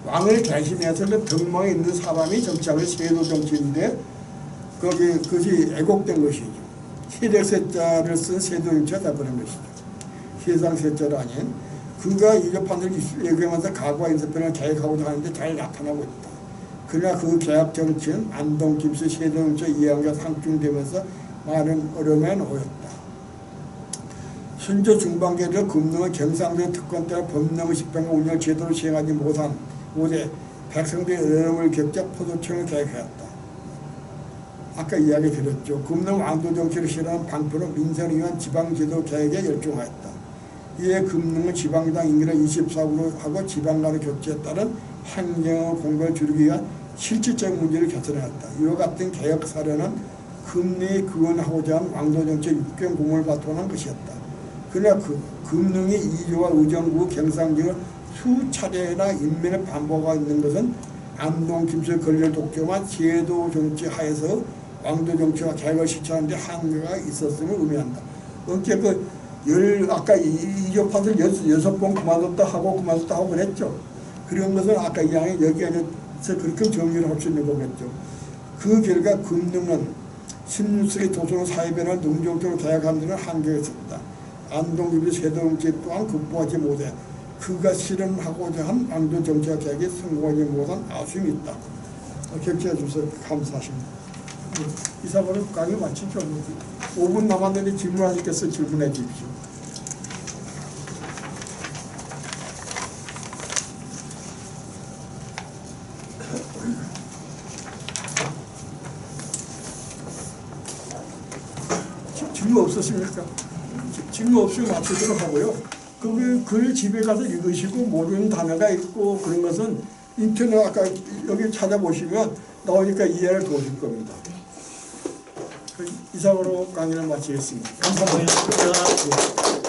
왕을 대신해서 덕망에 있는 사람이 정치하는 세도 정치인데 그것이 애곡된 것이죠. 세력 세자를 쓴 세도 정치가 되버린 것이죠. 세상 세자가 아닌 그가 이급한들 얘기하면서 가구와 인사편을 계획하고자 하는데 잘 나타나고 있다. 그러나 그 계약 정치는 안동 김씨 세도 정치 이해관계가 상충되면서 많은 어려움에 놓였다. 순조 중반기에 금능은 경상도의 특권 때문에 법령의 식병과 운영을 제대로 시행하지 못해 백성들의 어려움을 겪자 포도청을 계획했다. 아까 이야기 드렸죠. 금능 왕도 정치를 실현한 방편은 민선을 위한 지방제도 계획에 열중하였다. 이에 금능은 지방당 임기를 24구로 하고 지방간의 교체에 따른 행정 공부를 줄이기 위한 실질적 문제를 개선해왔다. 이와 같은 개혁 사례는 금능이 구원하고자 한 왕도 정치 6개월 공을 바탕한 것이었다. 그러나 금능이 이조와 의정부 경상지를 수차례나 인면에 반복하고 있는 것은 안동 김씨의 권력 독점한 제도 정치 하에서 왕도 정치와 개혁을 실천하는데 한계가 있었음을 의미한다. 그러니까 아까 이조판을 6번 그만뒀다 하고 그랬죠. 그런 것은 아까 이양이 여기에서 그렇게 정리를 할 수 있는 거겠죠. 그 결과 금능은 신수의 도서로 사회변화를 능동적으로 개혁하는 데는 한계가 있었다. 안동김씨 세도 정치 또한 극복하지 못해 그가 실현하고자 한 왕도 정치와 개혁에 성공하지 못한 아쉬움이 있다. 격려해 주셔서 감사하십니다. 이사번은 강의 마치죠. 5분 남았는데 질문하시겠어요? 질문해 주십시오. 질문 없으십니까? 질문 없으면 마치도록 하고요. 글 집에 가서 읽으시고 모르는 단어가 있고 그런 것은 인터넷 아까 여기 찾아보시면 나오니까 이해를 도와줄 겁니다. 이상으로 강의를 마치겠습니다. 감사합니다.